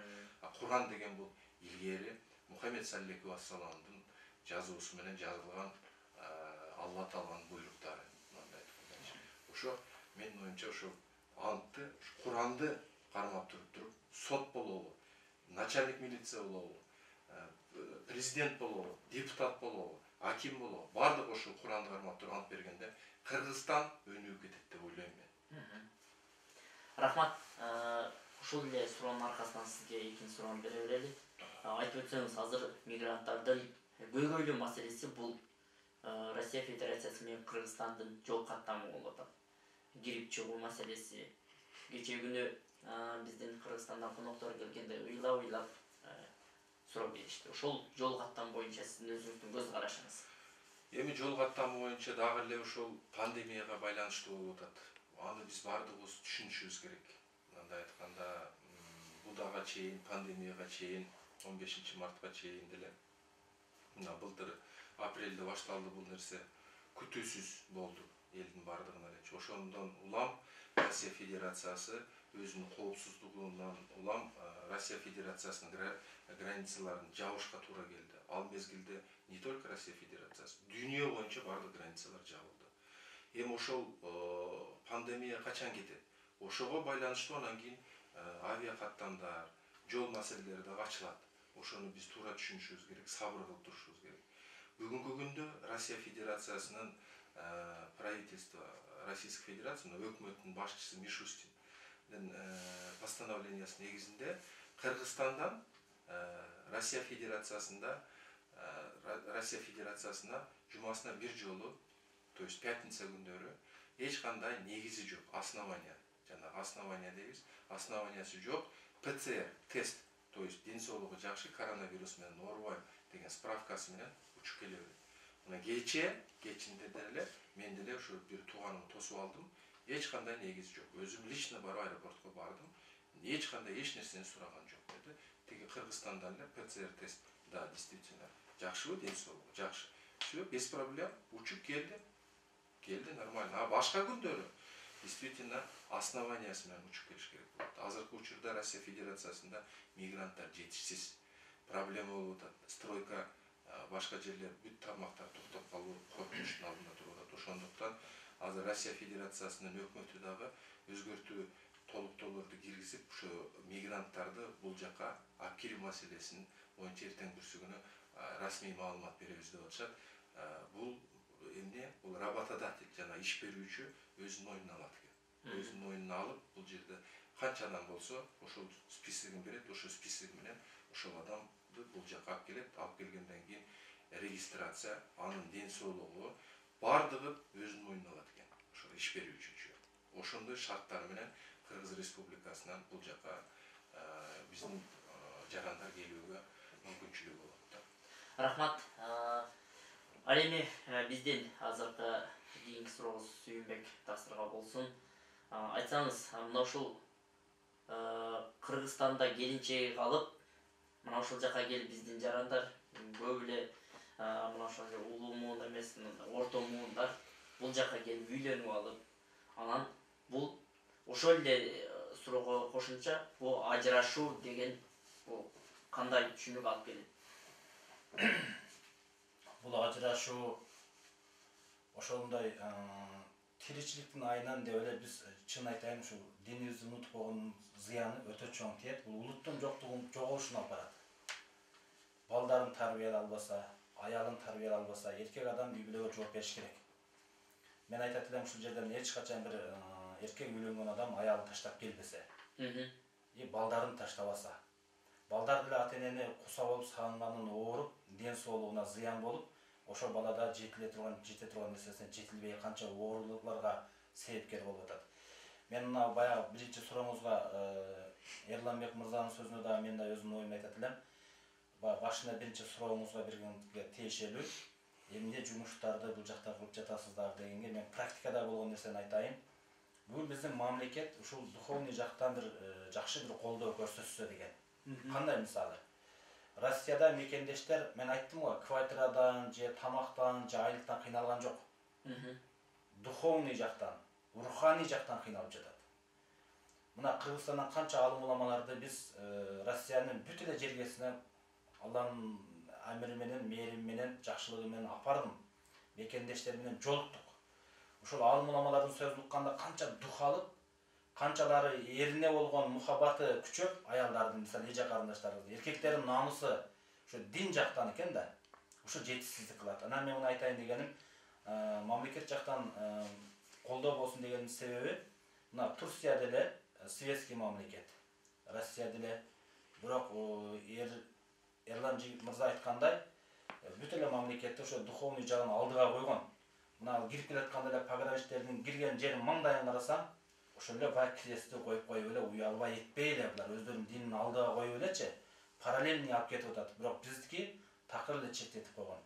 Куран деген бул илгери Мухаммед саллаллаху алейхи вассаламдын жазуусу менен жазылган Алла Тааланын буйруктары. Ошо менин оюмча ошо антты, Куранды кармап туруп сот болобу, начальник милиция болобу, президент болобу, депутат болобу, аким болобу, бардык ошо Куранды кармап туруп ант бергенде Кыргызстан өнүгүп кетет деп ойлойм мен. Рахмат. Ушул эле суроонун аркасынан сизге экинчи суроону бере берели. Айтып өтсөңүз, азыр мигранттардын көйгөйлүү маселеси бул Россия Федерациясы менен Кыргызстандын жол каттамы болуп атат. Кирип чыгуу маселеси. Кечээ күнү биздин Кыргызстандан коноктор келгенде ыйлап суроо беришти. Ошол жол каттам боюнча сиздин өзүңүздүн көз карашыңыз? Эми жол каттамы боюнча дагы эле ошол пандемияга байланыштуу болуп атат. Аны биз бардыгыбыз түшүнүшүбүз керек. Мындай айтканда, будага чейин, пандемияга чейин, 15 мартка чейин деле мына былтыр апрелде башталды бул нерсе, күтүүсүз болду элдин бардыгына эле. Ошондон улам Россия Федерациясы өзүнүн коопсуздугунан улам Россия Федерациясынын границаларын жабышка туура келди. Ал мезгилде не только Россия Федерациясы, дүйнө боюнча бардык границалар жабылды. Эми ошол пандемия качан кетет? Ошого байланыштуу анан кийин авиа каттамдар, жол маселелери дагы ачылат. Ошону биз туура түшүнүшүбүз керек, сабыр кылып турушубуз керек. Бүгүнкү күндө Россия Федерациясынын правительство Российской Федерации, өкмөттүн башчысы Мишустин постановлениясынын негизинде Кыргызстандан Россия Федерациясына жумасына бир жолу, то есть пятница күндөрү эч кандай негизи жок, основания, жана основания дейбиз, основаниясы жок, ПЦР тест, то есть ден соолугу жакшы, коронавирус менен оорубайм деген справкасы менен учуп келе берет. Мына кечинде деле мен деле ошо бир тууганымды тосуп алдым. Эч кандай негиз жок. Өзүм лично барып аэропортко бардым. Эч кандай эч нерсени сураган жок деди. Тиги Кыргызстандан эле ПЦР тест, да, действительно, жакшыбы ден соолугу? Жакшы. Все, без проблем, учуп келди. Келди нормально. А башка күндөрү действительно основаниясы менен учуп келиш керек болот. Азыркы учурда Россия Федерациясында мигранттар жетишсиз. Проблема болуп атат. Стройка башка жерлер бүт тармактар токтоп калуу коркунучтун алдында туруп атат. Ошондуктан азыр Россия Федерациясынын өкмөтү дагы өзгөртүү толуктоолорду киргизип, ошо мигранттарды бул жака алып кирүү маселесин боюнча эртеңкүсү күнү расмий маалымат беребиз деп атышат. Бул эмне? Бул работодатель жана иш берүүчү өзүнүн мойнуна алат экен. Өзүнүн мойнуна алып, бул жерде канча адам болсо, ошол списогин берет, ошол список менен ошол адамды бул жака алып келет. Алып келгенден кийин регистрация, анын ден соолугу бардыгы өзүнүн мойнуна алат экен. Ошол иш берүүчү. Ошондой шарттар менен Кыргыз Республикасынан бул жака биздин жарандар келүүгө мүмкүнчүлүгү болот. Рахмат. Ал эми биздин азыркы кийинки сурообуз Сүйүнбек Тасырга болсун. Айтсаңыз, мына ушул Кыргызстанда келинчеги калып, мына ушул жака келип биздин жарандар көп эле мына ошол улуу муун эмес, орто муундар бул жака келип үйлөнүп алып, анан бул ошол эле суроого кошумча бул ажырашуу деген бул кандай түшүнүк алып келет? Бул ажырашуу ошондой тиричиликтин айынан деп эле биз чын айтайын ушу динибизди унутуп койгондун зыяны өтө чоң тиет. Бул улуттун жоголушуна алып барат. Балдарын тарбиялай албаса, аялын тарбиялай албаса, эркек адам үй бүлөгө жооп бериш керек. Мен айтат элем ушул жерден эч качан бир эркек үйлөнгөн адам аялын таштап келбесе, балдарын таштабаса, балдар деле ата-энени куса болуп сагынганын ооруп, ден соолугуна зыян болуп, ошо балада жете турган нерсесине жетилбей канча оорулукларга себепкер болуп атат. Мен мына баягы биринчи сурооңузга Эрланбек мырзанын сөзүнө дагы мен да өзүмдүн оюмду айтат элем. Башында биринчи сурооңузга бергенге тиешелүү, эмне жумуштарды бул жакта кылып жатасыздар дегенге мен практикада болгон нерсени айтайын. Бул биздин мамлекет ушул духовный жактан бир жакшы бир колдоо көрсөтсө деген. Кандай мисалы? Россияда мекендештер, мен айттым го, квартирадан же тамактан же айлыктан кыйналган жок. Духовный жактан, руханий жактан кыйналып жатат. Мына Кыргызстандан канча алым уламаларды биз Россиянын бүт эле жергесине Алланын амири менен, мээрими менен, жакшылыгы менен апардым. Мекендештер менен жолуктук. Ушул алым уламалардын сөзүн укканда канча дух алып, канчалары эрине болгон мухаббаты күчөп, аялдардын, мисалы эже карындаштарыбыз, эркектердин намысы ушу дин жактан экен да, ушу жетишсиздик кылат. Анан мен муну айтайын дегеним, мамлекет жактан колдоо болсун дегенин себеби, мына Турция деле светский мамлекет, Россия деле, бирок Эрлан мырза айткандай, бүт эле мамлекетте ошо духовный жагын алдыга койгон. Мына кирип келатканда эле пограничтердин кирген жерин маңдайын карасаң, ошол эле бай крестти коюп эле уялбай этпей эле булар өздөрүнүн динин алдыга коюп элечи параллельный алып кетип атат. Бирок биздики такыр эле чектетип койгон.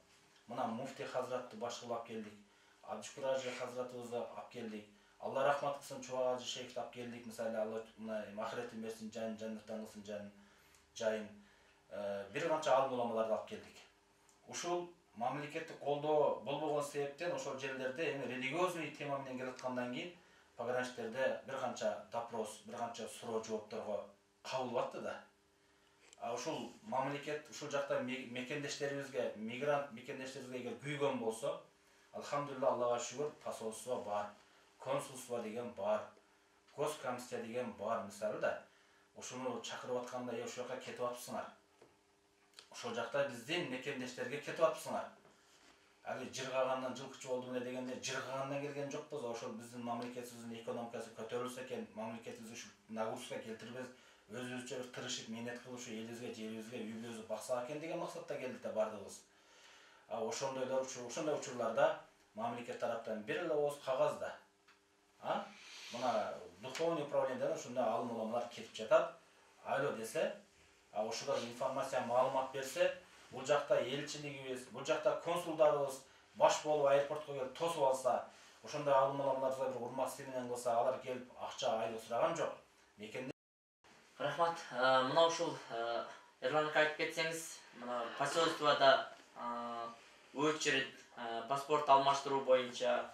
Мына муфти хазратты баш кылып алып келдик. Абдушкур ажы хазратыбызды алып келдик. Алла рахмат кылсын, Чубак ажы шейхти алып келдик. Мисалы Алла мына махиретин берсин, жаннаттан кылсын жайын. Бир канча алым уламаларды алып келдик. Ушул мамлекеттик колдоо болбогон себептен ошол жерлерде эми религиозный тема менен келаткандан кийин пограничтерде бир канча допрос, бир канча суроо жоопторго кабыл атты да. Ушул мамлекет ушул жакта мекендештерибизге, мигрант мекендештерибизге эгер күйгөн болсо, алхамдулилла, Аллага шүгүр, посольство бар, консульство деген бар, госкомиссия деген бар, мисалы да. Ушуну чакырып атканда, ошол жака кетип атпсыңар. Ошол жакта биздин мекендештерге кетип атпсыңар. Али жыргагандан жылкычы болдум эле дегенде жыргагандан келген жокпуз. Ошол биздин мамлекетибиздин экономикасы көтөрүлсө экен, мамлекетибизди ушу нагрузка келтирбес, өзүбүзчө бир тырышып мээнет кылып ушу элибизге, жерибизге, үй бүлөбүздү баксак экен деген максатта келдик да бардыгыбыз. Ошондой учурларда мамлекет тараптан бир эле ооз кагаз да. Мына духовный управлениеден ушундай алым уламалар кетип жатат. Айло десе, ошолор информация, маалымат берсе, бул жакта элчилигибиз, бул жакта консулдарыбыз баш болуп аэропортко келип тосуп алса, ошондой алым уламаларга бир урмат менен кылса, алар келип акча айлы сураган жок. Рахмат. Мына ушул Эрланга айтып кетсеңиз, мына посольствода очередь паспорт алмаштыруу боюнча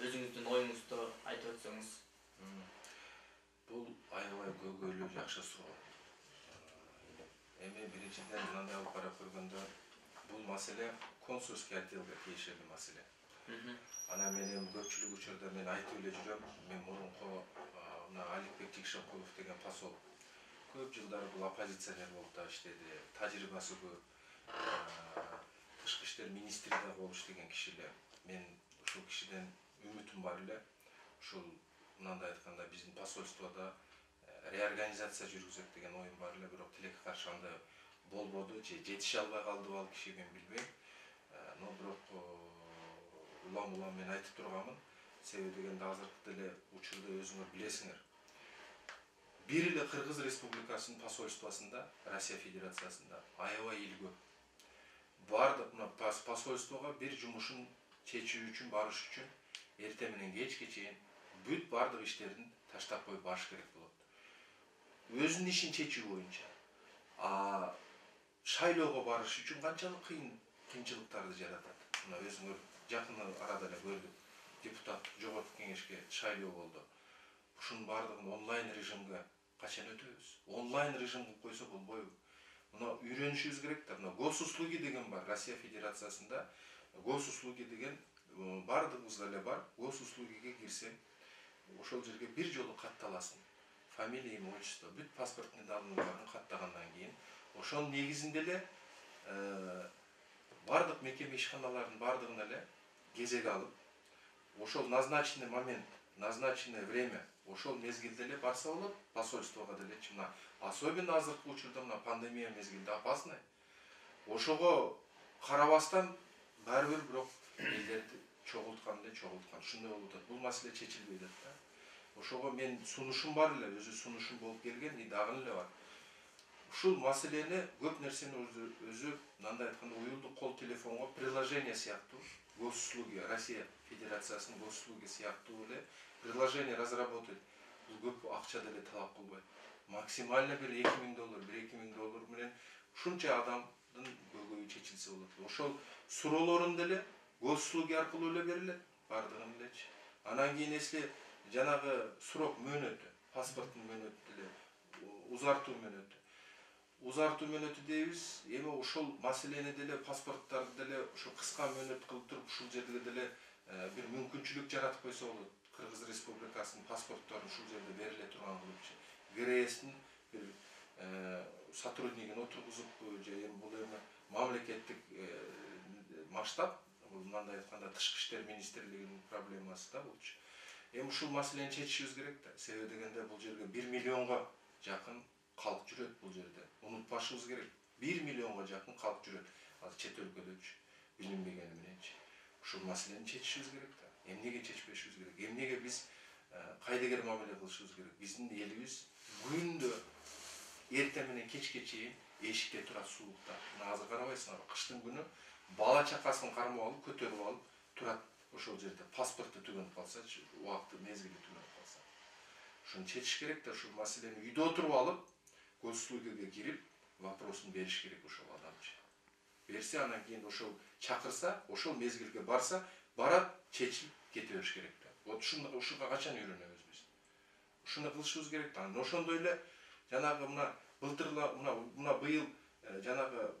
өзүңүздүн оюңузду айтып өтсөңүз. Бул аябай көйгөйлүү жакшы суроо. Эми биринчиден мындай алып карап көргөндө, бул маселе консульский отделге тиешелүү маселе. Анан мен эми көпчүлүк учурда мен айтып эле жүрөм, мен мурунку Аликбек Жикшенкулов деген посол көп жылдар бул оппозиционер болуп да иштеди, тажрыйбасы көп. Тышкы иштер министри да болуп иштеген киши эле. Мен ушул кишиден үмүтүм бар эле. Ушул мындай айтканда биздин посольствода реорганизация жүргүзөт деген оюм бар эле, бирок тилекке каршы андай болбоду, же жетише албай калдыбы ал киши, мен билбейм. Но бирок улам мен айтып турганмын. Себеби дегенде азыркы деле учурда өзүңөр билесиңер. Бир эле Кыргыз Республикасынын посольствосунда, Россия Федерациясында аябай эл көп. Бардык мына посольствого бир жумушун чечүү үчүн, барыш үчүн эртең менен кечке чейин бүт бардык иштерин таштап коюп барыш керек болот. Өзүнүн ишин чечүү боюнча. Шайлоого барыш үчүн канчалык кыйынчылыктарды жаратат. Мына өзүңөр жакын арада эле көрдүк. Депутаттык жогорку кеңешке шайлоо болду. Ушунун бардыгын онлайн режимге качан өтөбүз? Онлайн режим кылып койсо болбойбу? Мына үйрөнүшүбүз керек да. Мына госуслуги деген бар Россия Федерациясында. Госуслуги деген бардыгыбызда эле бар. Госуслугиге кирсең, ошол жерге бир жолу катталасың. Фамилия, имя, отчество, бүт паспорттун данныйларын каттагандан кийин, ошонун негизинде эле бардык мекеме ишканалардын бардыгына эле кезек алып, ошол назначенный момент, назначенное время, ошол мезгилде эле барса болот, посольствого делечи. Мына особенно азыркы учурда мына пандемия мезгилде опасный. Ошого карабастан баары бир бирок элдерди чогулткан. Шундай болуп атат. Бул маселе чечилбей атат да. Ошого мен сунушум бар эле, өзү сунушум болуп келген, дагы эле бар. Ушул маселени көп нерсени өзү мындай айтканда уюлдук кол телефонго приложение сыяктуу, госуслуги, Россия Федерациясынын госуслуги сыяктуу эле приложение разработать. Бул көп акча деле талап кылбайт. Максимально бир $2000, $1-2 менен ушунча адамдын көйгөйү чечилсе болот. Ошол суроолорун деле госуслуги аркылуу эле берилет, бардыгын элечи. Анан кийин эсли жанагы срок мөөнөтү, паспорттун мөөнөтү деле узартуу мөөнөтү. Узартуу мөөнөтү дейбиз, эми ошол маселени деле паспорттарды деле ошо кыска мөөнөт кылып туруп ушул жерде деле бир мүмкүнчүлүк жаратып койсо болот. Кыргыз Республикасынын паспортторун ушул жерде бериле турган кылыпчы. ГРСтин бир сотруднигин отургузуп, же эми бул эми мамлекеттик масштаб, бул мындай айтканда Тышкы иштер министрлигинин проблемасы да булчу. Эми ушул маселени чечишибиз керек да. Себеби дегенде бул жерге 1 миллионго жакын калк жүрөт бул жерде. Унутпашыбыз керек. 1 миллионго жакын калк жүрөт. Азыр чет өлкөдөчү, билинбегени мененчи. Ушул маселени чечишибиз керек да. Эмнеге чечпешибиз керек? Эмнеге биз кайдыгер мамиле кылышыбыз керек? Биздин элибиз күндө эртең менен кечке чейин эшикте турат суулукта. Мына азыр карабайсыңарбы, кыштын күнү бала чакасын кармап алып, көтөрүп алып турат ошол жерде. Паспорту түгөнүп калсачы, убакыты мезгили түгөнүп калса. Ушуну чечиш керек да, ушул маселени үйдө отуруп алып, госуслугиге кирип, вопросун бериш керек ошол адамчы. Берсе, анан кийин ошол чакырса, ошол мезгилге барса, барат, чечилип кете бериш керек да. Вот ушуга качан үйрөнөбүз биз? Ушуну кылышыбыз керек да. Ошондой эле жанагы мына былтырла мына быйыл жанагы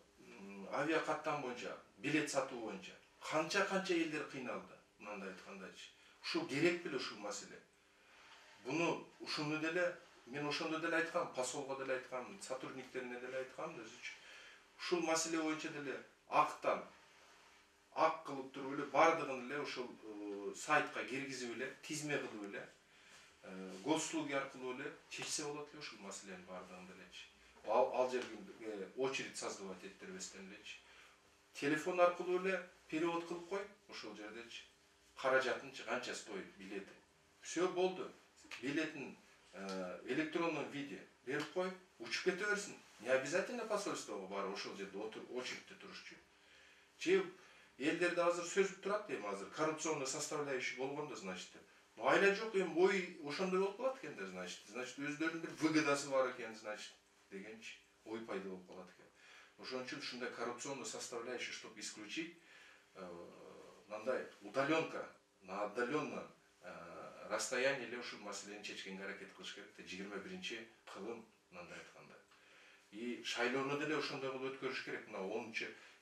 авиакаттам боюнча, билет сатуу боюнча канча элдер кыйналды, мындай айткандачы. Ушул керек беле ушул маселе. Буну ушуну деле мен ошондо деле айткам, посолго деле айткам, сотрудниктерине деле айткам өзүчү. Ушул маселе боюнча деле ак кылып туруп эле бардыгын эле ошол сайтка киргизип эле, тизме кылып эле, госуслуги аркылуу эле чечсе болот эле ушул маселенин бардыгын делечи. Ал жерге очередь создавать эттербестен элечи. Телефон аркылуу эле перевод кылып кой ошол жердечи. Каражатынчы канча стоит билети. Все болду. Билетин электронный виде берип кой, учуп кете берсин. Не обязательно посольствого барып ошол жерде очередьте турушчу. Же элдерде азыр сөзүп турат эми азыр коррупционный составляющий болгондо, значит. Айла жок, эми ой ошондой болуп калат экен, значит. Значит, өздөрүнүн бир выгодасы бар экен, значит, дегенчи ой пайда болуп калат экен. Ошон үчүн ушундай коррупционный составляющий, чтобы исключить, мындай удаленка на отдаленном расстоянии эле ушул маселени чечкенге аракет кылыш керек да, 21-кылым мындай айтканда. И шайлоону деле ошондой кылып өткөрүш керек. Мына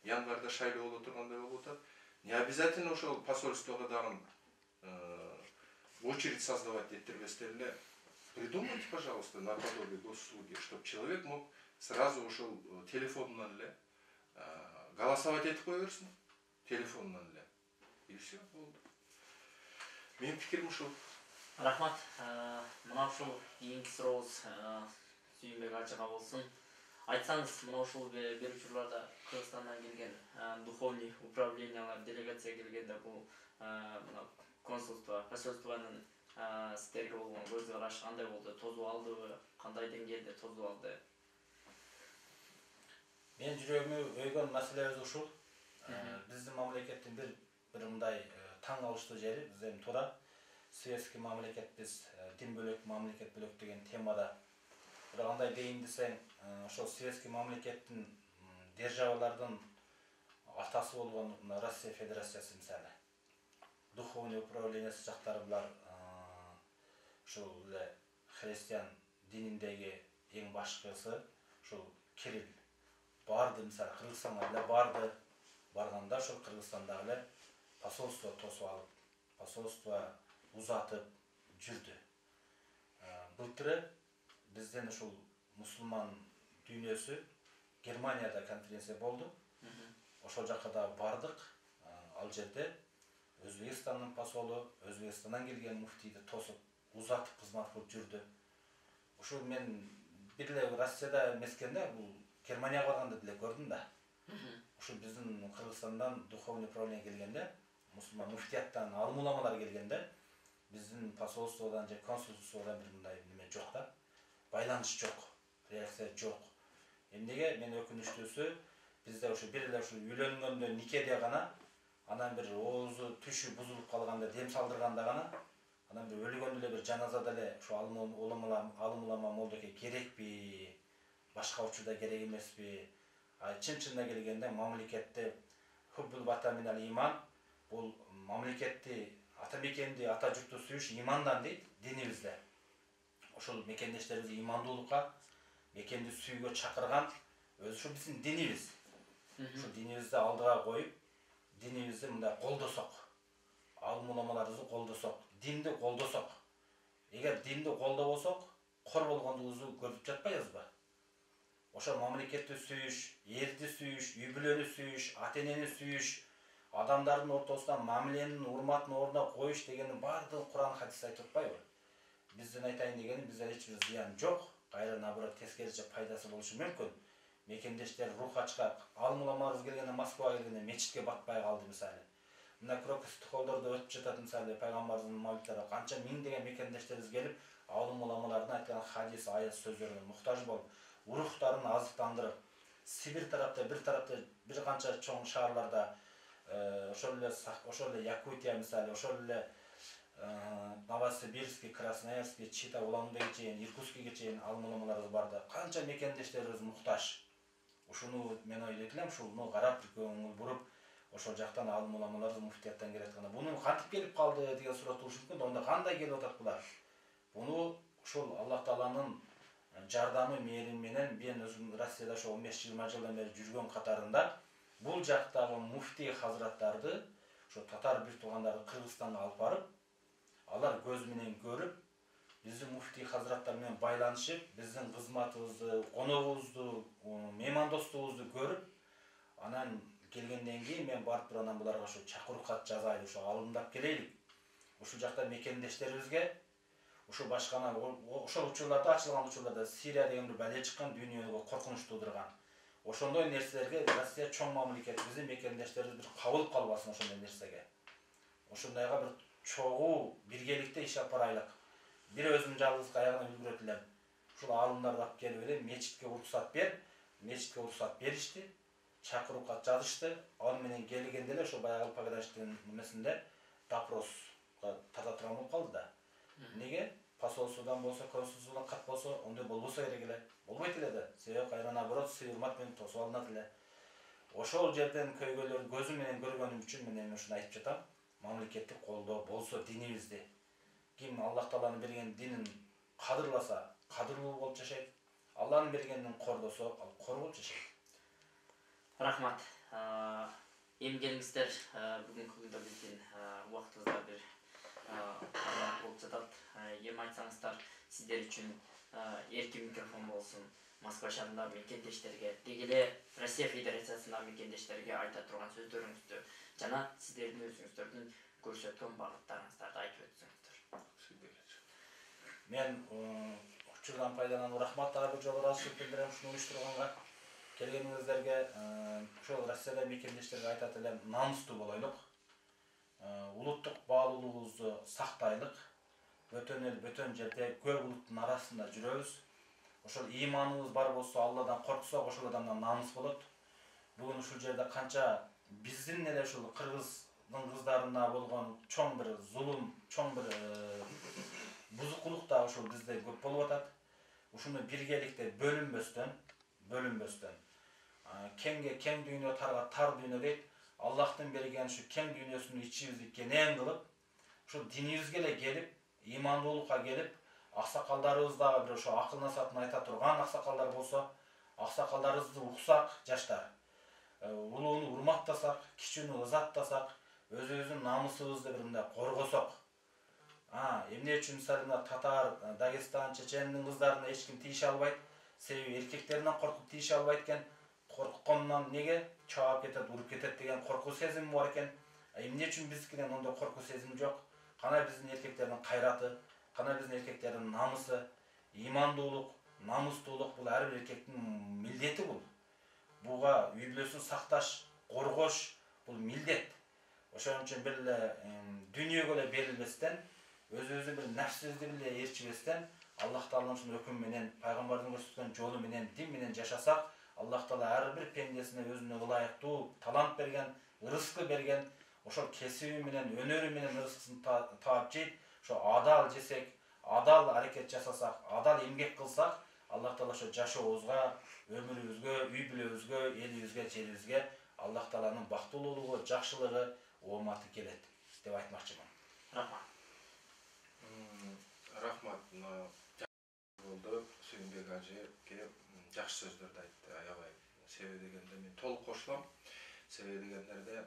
10-январда шайлоо боло тургандай болуп атат. Не обязательно ошол посольствого дагы очередь создавать эттербестен эле придумайте, пожалуйста, наподобие госуслуги, чтобы человек мог сразу ушол телефонунан эле голосовать этип кое берсин, телефонунан эле. И все, болду. Менин пикирим ушул. Рахмат. Мына ушул кийинки сурообуз Сүйүнбек Ачыга болсун. Айтсаңыз, мына ушул бир учурларда Кыргызстандан келген духовный управлениялар, делегация келгенде бул мына консульство, посольствонун сиздерге болгон көз карашы кандай болду? Тозуп алдыбы? Кандай деңгээлде тозуп алды? Мен жүрөгүмө өйгөн маселебиз ушул. Биздин мамлекеттин бир мындай таң калыштуу жери, биз эми туура светский мамлекетпиз, дин бөлөк, мамлекет бөлөк деген темада бир кандай дейин десең, ошол светский мамлекеттин державалардын атасы болгон Россия Федерациясы мисалы. Духовный управлениясы жактары булар ушул эле христиан дининдеги эң башкысы ушул Кирилл барды, мисалы Кыргызстанга эле барды. Барганда ошол Кыргызстандагы эле посольство тосуп алып, посольство узатып жүрдү. Былтыры бизден ушул мусулман дүйнөсү Германияда конференция болду. Ошол жакка да бардык. Ал жерде Өзбекстандын посолу, Өзбекстандан келген муфтийди тосуп, узатып кызмат кылып жүрдү. Ушул мен бир эле Россияда эмескен да, бул Германияга барганда деле көрдүм да. Ушул биздин Кыргызстандан духовный управление келгенде, мусулман муфтияттан алым уламалар келгенде, биздин посольстводан же консулстводан бир мындай неме жок да. Байланыш жок, реакция жок. Эмнеге мен өкүнүчтүүсү, бизде ушу бир эле ушу үйлөнгөндө никеде гана, анан бир оозу түшү бузулуп калганда, дем салдырганда гана, анан бир өлгөндө эле бир жаназада эле ушу алым улама молдоке керекпи, башка учурда керек эмеспи? Чын-чынына келгенде мамлекетте хуббул ватан минал иман, бул мамлекетти, ата мекенди, ата журтту сүйүш имандан дейт динибизде. Ошол мекендештерибизди имандуулукка, мекенди сүйүүгө чакырган өзү ушу биздин динибиз. Ушу динибизди алдыга коюп, динибизди мындай колдосок, алым уламаларыбызды колдосок, динди колдосок. Эгер динди колдобосок, кор болгондугубузду көрүп жатпайбызбы? Ошо мамлекетти сүйүш, элди сүйүш, үй бүлөнү сүйүш, ата-энени сүйүш, адамдардын ортосунда мамиленин, урматын ордуна коюш дегендин баардыгын Кур'ан хадис айтып атпайбы? Биздин айтайын дегеним, бизде эч бир зыян жок, кайра наоборот тескерисинче пайдасы болушу мүмкүн. Мекендештер рух ачкак, алым уламаларыбыз келгенде, Москвага келгенде мечитке батпай калды мисалы. Мына крокус холдордо өтүп жатат мисалы, пайгамбарыбыздын мавлиттери канча миңдеген мекендештерибиз келип, алым уламалардын айткан хадис, аят сөздөрүнө муктаж болуп, урухтарын азыктандырып, Сибир тарапта, бир канча чоң шаарларда, ошол эле Якутия мисалы, ошол эле Новосибирский, Красноярский, Чита, Улан-Удайга чейин, Иркутскиге чейин алым уламаларыбыз барды. Канча мекендештерибиз муктаж. Ушуну мен ойлойт элем, ушуну карап, көңүл буруп, ошол жактан алым уламаларыбыз муфтияттан келет кана. Буну кантип келип калды деген суроо туурушу мүмкүн. Онда кандай келип атат булар? Буну ушул Аллах Тааланын жардамы, мээрими менен мен өзүм Россияда ошо 15-20 жылдан бери жүргөн катарында бул жактагы муфтий хазраттарды, ошо татар бир туугандарды Кыргызстанга алып барып, алар көз менен көрүп, биздин муфтий хазраттар менен байланышып, биздин кызматыбызды, коногубузду, меймандостугубузду көрүп, анан келгенден кийин мен барып туруп анан буларга ошо чакыруу кат жазайлы, ошо алымдап келейли. Ушул жакта мекендештерибизге, ушул башкана ошол учурларда, ачылган учурларда Сирия деген бир бале чыккан, дүйнөгө коркунуч туудурган. Ошондой нерселерге Россия чоң мамлекет, биздин мекендештерибиз бир кабылып калбасын ошондой нерсеге. Ошондойго бир чогуу биргеликте иш алып барайлык. Бир өзүм жалгыз аягынан үлгүрөт элем. Ушул алымдарды алып келип эле мечитке уруксат бер, мечитке уруксат беришти. Чакыруу кат жазышты. Ал менен келгенде эле ошо баягы пограничный немесинде допроска тарта турган болуп калды да. Неге? Посольстводан болсо, консулстводан кат болсо, ондой болбосо керек эле. Болбойт эле да. Себеби кайра наоборот сый урмат менен тосуп алынат эле. Ошол жерден көйгөйлөрдү көзүм менен көргөнүм үчүн мен ушуну айтып жатам. Мамлекетти колдоо болсо динибизди. Ким Аллах Тааланын берген динин кадырласа, кадырлуу болуп жашайт. Алланын бергенин кордосо, ал кор болуп жашайт. Рахмат. Эмгелиңиздер бүгүнкү күндө биздин убактыбызда бир болуп жатат. Эми айтсаңыздар, сиздер үчүн эркин микрофон болсун. Москва шаарында мекендештерге, деги эле Россия Федерациясында мекендештерге айта турган сөздөрүңүздү жана сиздердин өзүңүздөрдүн көрсөткөн багыттарыңыздарды айтып өтсөңүздөр. Мен учурдан пайдаланып рахмат дагы бир жолу ыраазычылык билдирем ушуну уюштурганга. Келгениңиздерге ошол Россияда мекендештерге айтат элем, намыстуу болойлук. Улуттук баалуулугубузду сактайлык. Бөтөн жерде көп улуттун арасында жүрөбүз. Ошол ыйманыбыз бар болсо, Алладан корксок, ошол адамдан намыс болот. Бүгүн ушул жерде канча биздин эле ушул кыргыздын кыздарына болгон чоң бир зулум, чоң бир бузукулук да ушул бизде көп болуп атат. Ушуну биргеликте бөлүнбөстөн, кеңге кең дүйнө, тарга тар дүйнө дейт. Аллахтын берген ушу кең дүйнөсүн ичибизди кенен кылып, ушул динибизге эле келип, имандуулукка келип, аксакалдарыбыз дагы бир ошо акыл насаатын айта турган аксакалдар болсо, аксакалдарыбызды уксак, жаштар, улууну урматтасак, кичүүнү ызаттасак, өзүбүздүн намысыбызды бир мындай коргосок. Эмне үчүн мисалы мына татар, Дагестан, Чечендин кыздарына эч ким тийише албайт. Себеби эркектеринен коркуп тийише албайт экен. Коркконунан неге чаап кетет, уруп кетет деген коркуу сезими бар экен. Эмне үчүн биздикинен ондой коркуу сезими жок? Кана биздин эркектердин кайраты, кана биздин эркектердин намысы, имандуулук, намустуулук бул ар бир эркектин милдети бул. Буга үй бүлөсүн сакташ, коргош бул милдет. Ошон үчүн бир эле дүйнөгө эле берилбестен, өзүбүздүн бир нәпсибизди эле ээрчибестен, Аллах Тааланын ушул өкүмү менен, пайгамбардын көрсөткөн жолу менен, дин менен жашасак, Аллах Таала ар бир пендесине өзүнө ылайыктуу талант берген, ырыскы берген, ошол кесиби менен, өнөрү менен ырыскысын таап жейт. Ошо адал жесек, адал аракет жасасак, адал эмгек кылсак, Аллах Таала ошо жашообузга, өмүрүбүзгө, үй бүлөбүзгө, элибизге, жерибизге Аллах Тааланын бактылуулугу, жакшылыгы, ооматы келет деп айтмакчымын. Рахмат. Рахмат. Болду. Сүйүнбек ажеке жакшы сөздөрдү айтты. Аябай. Себеби дегенде мен толук кошулам. Себеби дегендерде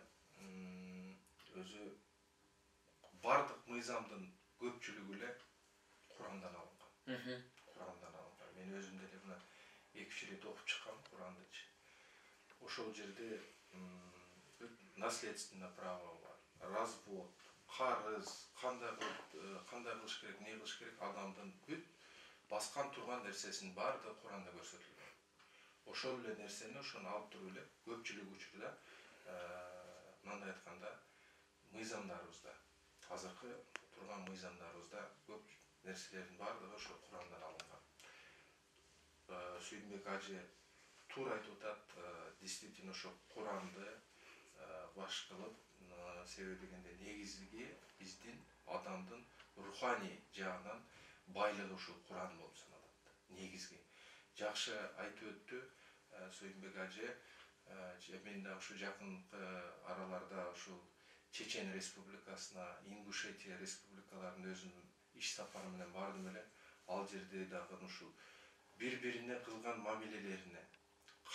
өзү бардык мыйзамдын көпчүлүгү эле Курандан алынган. Курандан алынган. Мен өзүм деле мына 2-3 рет окуп чыккам Куранды. Ошол жерде наследственное право бар. Развод, карыз, кандай кылыш керек, не кылыш керек, адамдын бүт баскан турган нерсесинин баардыгы Куранда көрсөтүлгөн. Ошол эле нерсени ошону алып туруп эле көпчүлүк учурда мындай айтканда мыйзамдарыбызда, азыркы турган мыйзамдарыбызда көп нерселердин баардыгы ошо Курандан алынган. Сүйүнбек ажы туура айтып атат, действительно ошо Куранды баш кылып, себеби дегенде негизги биздин адамдын руханий жагынан байлыгы ушул Куран болуп саналат. Негизги. Жакшы айтып өттү Сүйүнбек ажы. Мен да ушу жакынкы араларда ушул Чечен республикасына, Ингушетия республикаларына өзүм иш сапары менен бардым эле. Ал жерде дагы ушул бири-бирине кылган мамилелерине,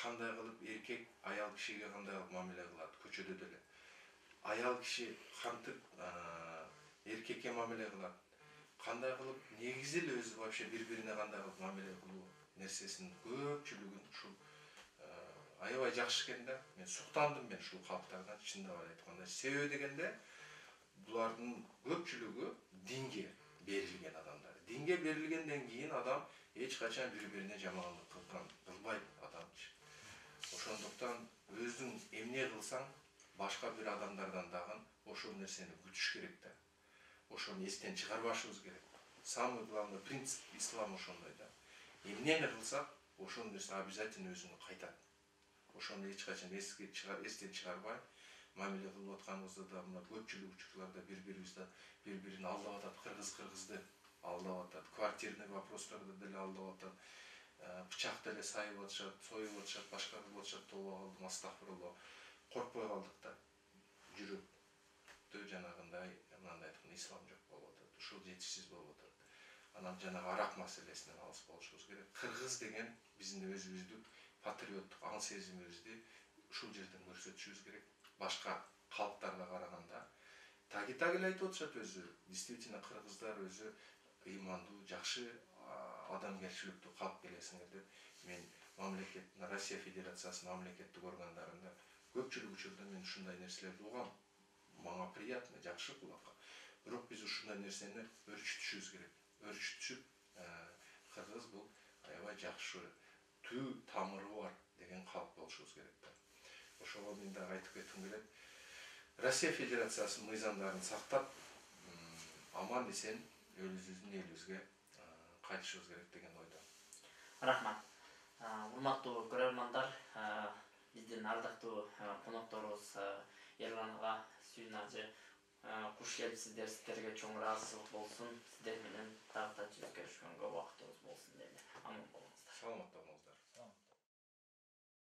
кандай кылып эркек аял кишиге кандай кылып мамиле кылат көчөдө деле. Аял киши кантип эркекке мамиле кылат, кандай кылып негизи эле өзү вообще бири-бирине кандай кылып мамиле кылуу нерсесинин көпчүлүгүн ушул аябай жакшы экен да. Мен суктандым мен ушул калктардан чындап айтканда. Себеби дегенде булардын көпчүлүгү динге берилген адамдар. Динге берилгенден кийин адам эч качан бири-бирине жамандык кылбайт адам. Ошондуктан өзүң эмне кылсаң, башка бир адамдардан дагы ошол нерсени күтүш керек да. Ошону эстен чыгарбашыбыз керек. Самый главный принцип ислам ошондой да. Эмнени кылсак, ошол нерсе обязательно өзүнө кайтат. Ошону эч качан эстен чыгарбай, мамиле кылып атканыбызда да мына көпчүлүк учурларда бири-бирин алдап атат, кыргызды алдап атат, квартирный вопростарды деле алдап атат. Бычак деле сайып атышат, союп атышат, башка кылып атышат, тобо калдым, астагфирулла. Коркпой калдык да. Жүрөктү жанагындай, мындай айтканда ислам жок болуп атат. Ушул жетишсиз болуп атат. Анан жанагы арак маселесинен алыс болушубуз керек. Кыргыз деген биздин өзүбүздүк патриоттук аң сезимибизди ушул жерден көрсөтүшүбүз керек. Башка калктарга караганда таги эле айтып атышат өзү. Действительно кыргыздар өзү ыймандуу, жакшы, адамгерчиликтүү калк келесиңер деп. Мен Россия Федерациясынын мамлекетти органдарында көпчүлүк учурда мен ушундай нерселерди угам. Мага приятно, жакшы кулакка. Бирок биз ушундай нерсени өрчүтүшүбүз керек. Өрчүтүшүп, кыргыз бул аябай жакшы, түү тамыры бар деген калк болушубуз керек да. Ошого мен дагы айтып кетким келет. Россия Федерациясынын мыйзамдарын сактап, аман эсен өзүбүздүн элибизге кайтышыбыз керек деген ойдо. Рахмат. Урматтуу көрөрмандар, биздин ардактуу конокторубуз Ерлан ага, Сүйүн ажы куш келипсиздер, сиздерге чоң ыраазычылык болсун. Сиздер менен дагы да жүзүкө көрүшкөнгө убактыбыз болсун дейли. Аман болуңуздар. Саламатта болуңуздар.